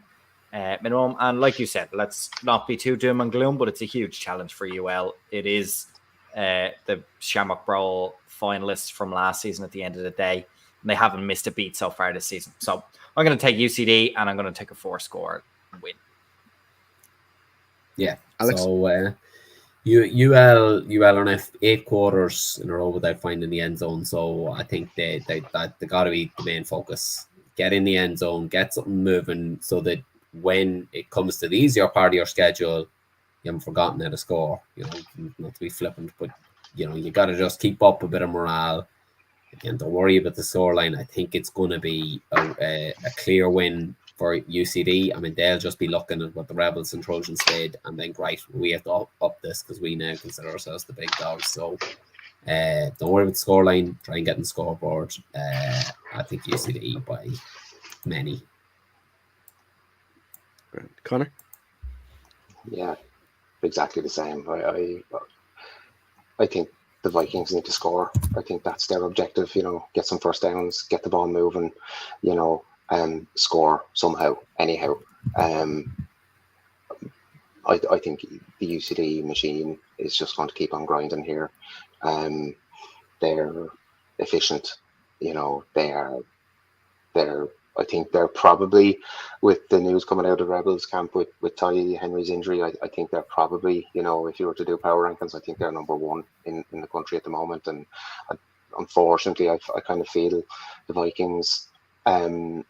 minimum. And like you said, let's not be too doom and gloom, but it's a huge challenge for UL. It is the Shamrock Bowl finalists from last season at the end of the day. And they haven't missed a beat so far this season. So I'm going to take UCD and I'm going to take a 4-score win. Yeah. Alex? So UL on 8 quarters in a row without finding the end zone. So I think they got to be the main focus. Get in the end zone, get something moving, so that when it comes to the easier part of your schedule, you haven't forgotten how to score. Not to be flippant, but you got to just keep up a bit of morale. Again, don't worry about the scoreline. I think it's going to be a clear win for UCD. I mean, they'll just be looking at what the Rebels and Trojans did and think, right, we have to up this because we now consider ourselves the big dogs. So don't worry about the scoreline. Try and get in the scoreboard. I think UCD by many. Conor? Yeah, exactly the same. I think the Vikings need to score. I think that's their objective. Get some first downs, get the ball moving. Score somehow, anyhow. I think the UCD machine is just going to keep on grinding here. They're efficient. I think they're probably, with the news coming out of Rebels camp with Ty Henry's injury, I think they're probably, if you were to do power rankings, I think they're number 1 in the country at the moment. And unfortunately, I kind of feel the Vikings aren't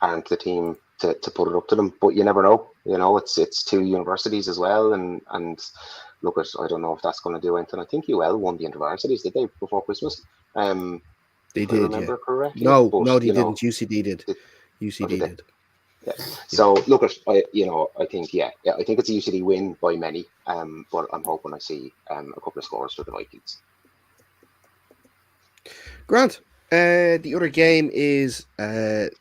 the team to put it up to them. But you never know. It's 2 universities as well. And look, I don't know if that's going to do anything. I think UL won the universities, did they, before Christmas? They if did, I remember correctly. No, but, no, they didn't. UCD did. UCD did they? did. Yeah. So look, I think I think it's a UCD win by many. But I'm hoping I see a couple of scores for the Vikings. Grant. The other game is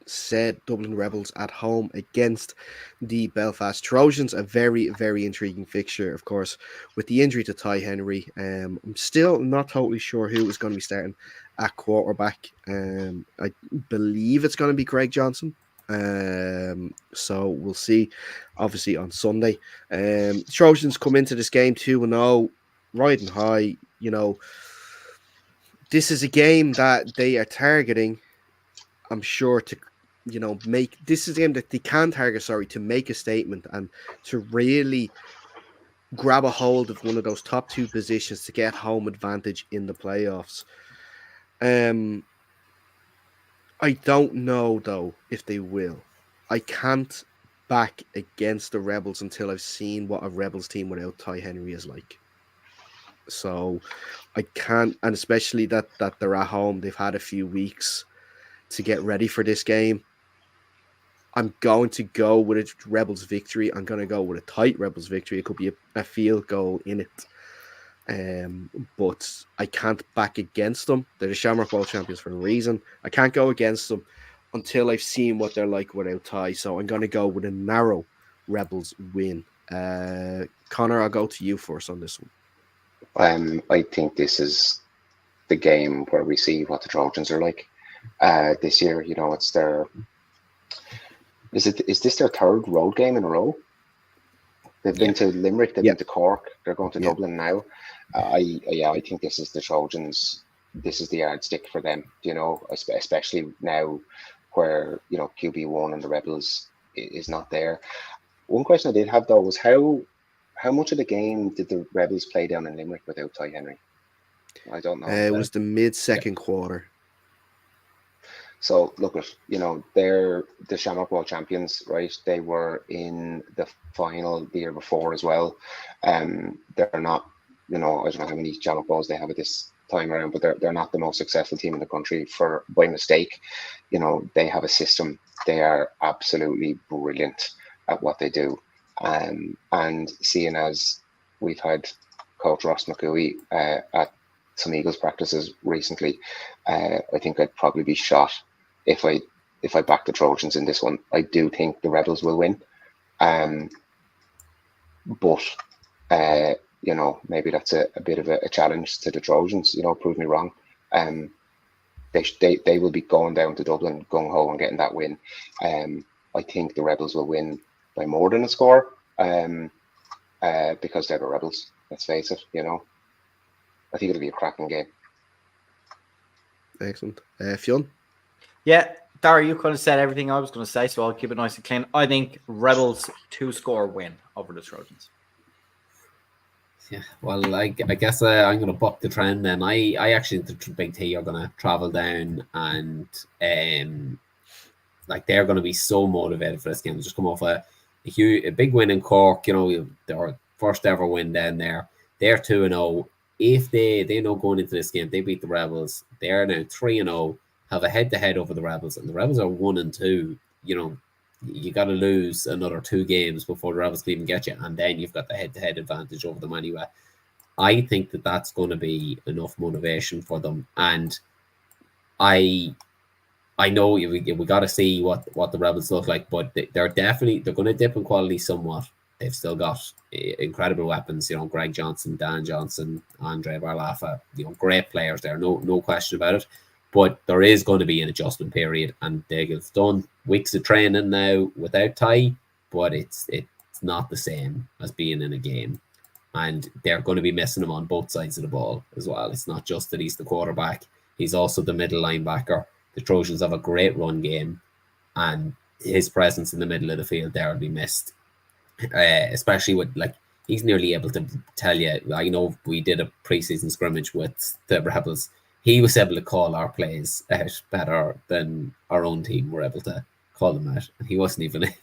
said Dublin Rebels at home against the Belfast Trojans. A very, very intriguing fixture, of course, with the injury to Ty Henry. I'm still not totally sure who is going to be starting at quarterback. I believe it's going to be Craig Johnson. So we'll see, obviously, on Sunday. Trojans come into this game 2-0, riding high, This is a game that they are targeting, I'm sure, to, this is a game that they can target, to make a statement and to really grab a hold of one of those top 2 positions to get home advantage in the playoffs. I don't know, though, if they will. I can't back against the Rebels until I've seen what a Rebels team without Ty Henry is like. So I can't, and especially that they're at home, they've had a few weeks to get ready for this game. I'm going to go with a Rebels victory. I'm going to go with a tight Rebels victory. It could be a field goal in it. But I can't back against them. They're the Shamrock Bowl champions for a reason. I can't go against them until I've seen what they're like without Ty. So I'm going to go with a narrow Rebels win. Conor, I'll go to you first on this one. I think this is the game where we see what the Trojans are like. this year. You know, it's their is this their third road game in a row? They've been to Limerick, they've been to Cork, they're going to Dublin now. I think this is the Trojans. This is the yardstick for them. You know, especially now where QB1 and the Rebels is not there. One question I did have though was how much of the game did the Rebels play down in Limerick without Ty Henry? I don't know. It was the mid-second quarter. So look at they're the Shamrock Bowl champions, right? They were in the final the year before as well. They're not, I don't know how many Shamrock Bowls they have at this time around, but they're not the most successful team in the country by mistake. They have a system. They are absolutely brilliant at what they do. And seeing as we've had Coach Ross McCooey at some Eagles practices recently, I think I'd probably be shot if I back the Trojans in this one. I do think the Rebels will win, but maybe that's a bit of a challenge to the Trojans. Prove me wrong. They will be going down to Dublin gung ho and getting that win. I think the Rebels will win by more than a score, because they're the Rebels. Let's face it. I think it'll be a cracking game. Excellent. Fionn? Yeah, Dara, you kind of said everything I was going to say, so I'll keep it nice and clean. I think Rebels 2-score win over the Trojans. Yeah, well, I guess I'm going to buck the trend then. I actually think the Big T are going to travel down and they're going to be so motivated for this game. They just come off a big win in Cork, their first ever win down there. They're 2-0. If they know going into this game, they beat the Rebels. They're now 3-0, have a head-to-head over the Rebels, and the Rebels are 1-2. You got to lose another 2 games before the Rebels can even get you, and then you've got the head-to-head advantage over them anyway. I think that's going to be enough motivation for them, and I know we got to see what the Rebels look like, but they're going to dip in quality somewhat. They've still got incredible weapons, Greg Johnson, Dan Johnson, Andre Barlafa, great players there, no question about it. But there is going to be an adjustment period, and they've done weeks of training now without Ty, but it's not the same as being in a game. And they're going to be missing him on both sides of the ball as well. It's not just that he's the quarterback, he's also the middle linebacker. The Trojans have a great run game, and his presence in the middle of the field there will be missed. Especially with he's nearly able to tell you. I know we did a preseason scrimmage with the Rebels. He was able to call our plays out better than our own team were able to call them out. And he wasn't in the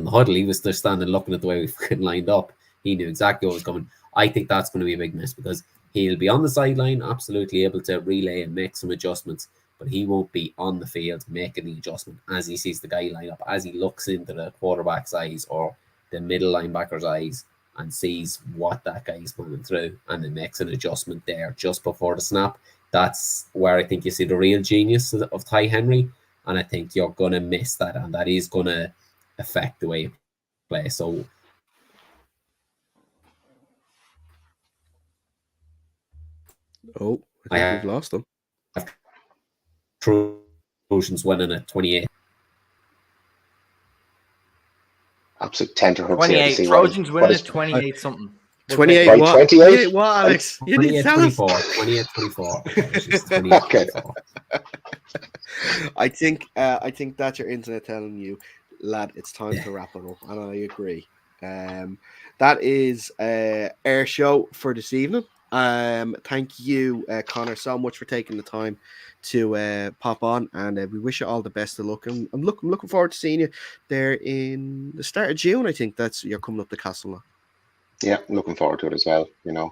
huddle. He was just standing looking at the way we lined up. He knew exactly what was coming. I think that's going to be a big miss because he'll be on the sideline, absolutely able to relay and make some adjustments, but he won't be on the field making the adjustment as he sees the guy line up, as he looks into the quarterback's eyes or the middle linebacker's eyes and sees what that guy is going through and then makes an adjustment there just before the snap. That's where I think you see the real genius of Ty Henry, and I think you're going to miss that, and that is going to affect the way you play. So I think we've lost them. Trojans winning at 28. Absolute tenterhooks. 28. Trojans winning at 28 something. 28 Right, what? 28? What, Alex? You didn't tell us. 28-24. Okay. I think that's your internet telling you, lad, it's time to wrap it up, and I agree. That is our show for this evening. Thank you, Conor, so much for taking the time to pop on, and we wish you all the best of luck. And I'm looking forward to seeing you there in the start of June. I think you're coming up to Castleknock. Yeah, looking forward to it as well.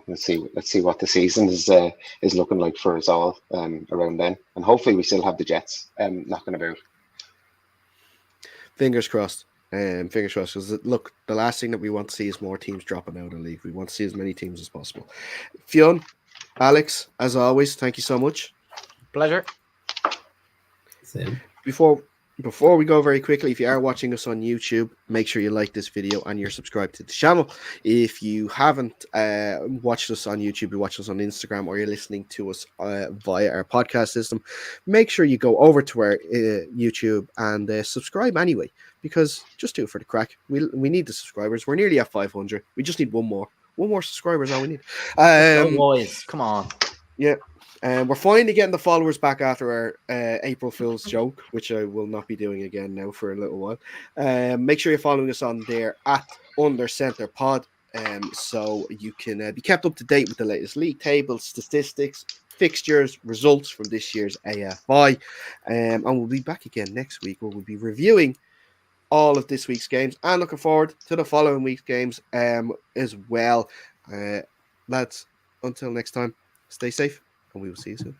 Let's see what the season is looking like for us all around then, and hopefully we still have the Jets knocking about. Fingers crossed. Fingers crossed. Because look, the last thing that we want to see is more teams dropping out of the league. We want to see as many teams as possible. Fionn, Alex, as always, thank you so much. Pleasure. Same. Before Before we go very quickly, if you are watching us on YouTube, make sure you like this video and you're subscribed to the channel. If you haven't watched us on YouTube, you watch us on Instagram, or you're listening to us via our podcast system, make sure you go over to our YouTube and subscribe anyway, because just do it for the crack. We need the subscribers. We're nearly at 500. We just need one more subscriber is all we need. Let's go, boys. Come on. Yeah. We're finally getting the followers back after our April Fool's joke, which I will not be doing again now for a little while. Make sure you're following us on there at Under Center Pod, so you can be kept up to date with the latest league tables, statistics, fixtures, results from this year's AFI. And we'll be back again next week, where we'll be reviewing all of this week's games and looking forward to the following week's games as well. Lads, until next time, stay safe, and we will see you soon.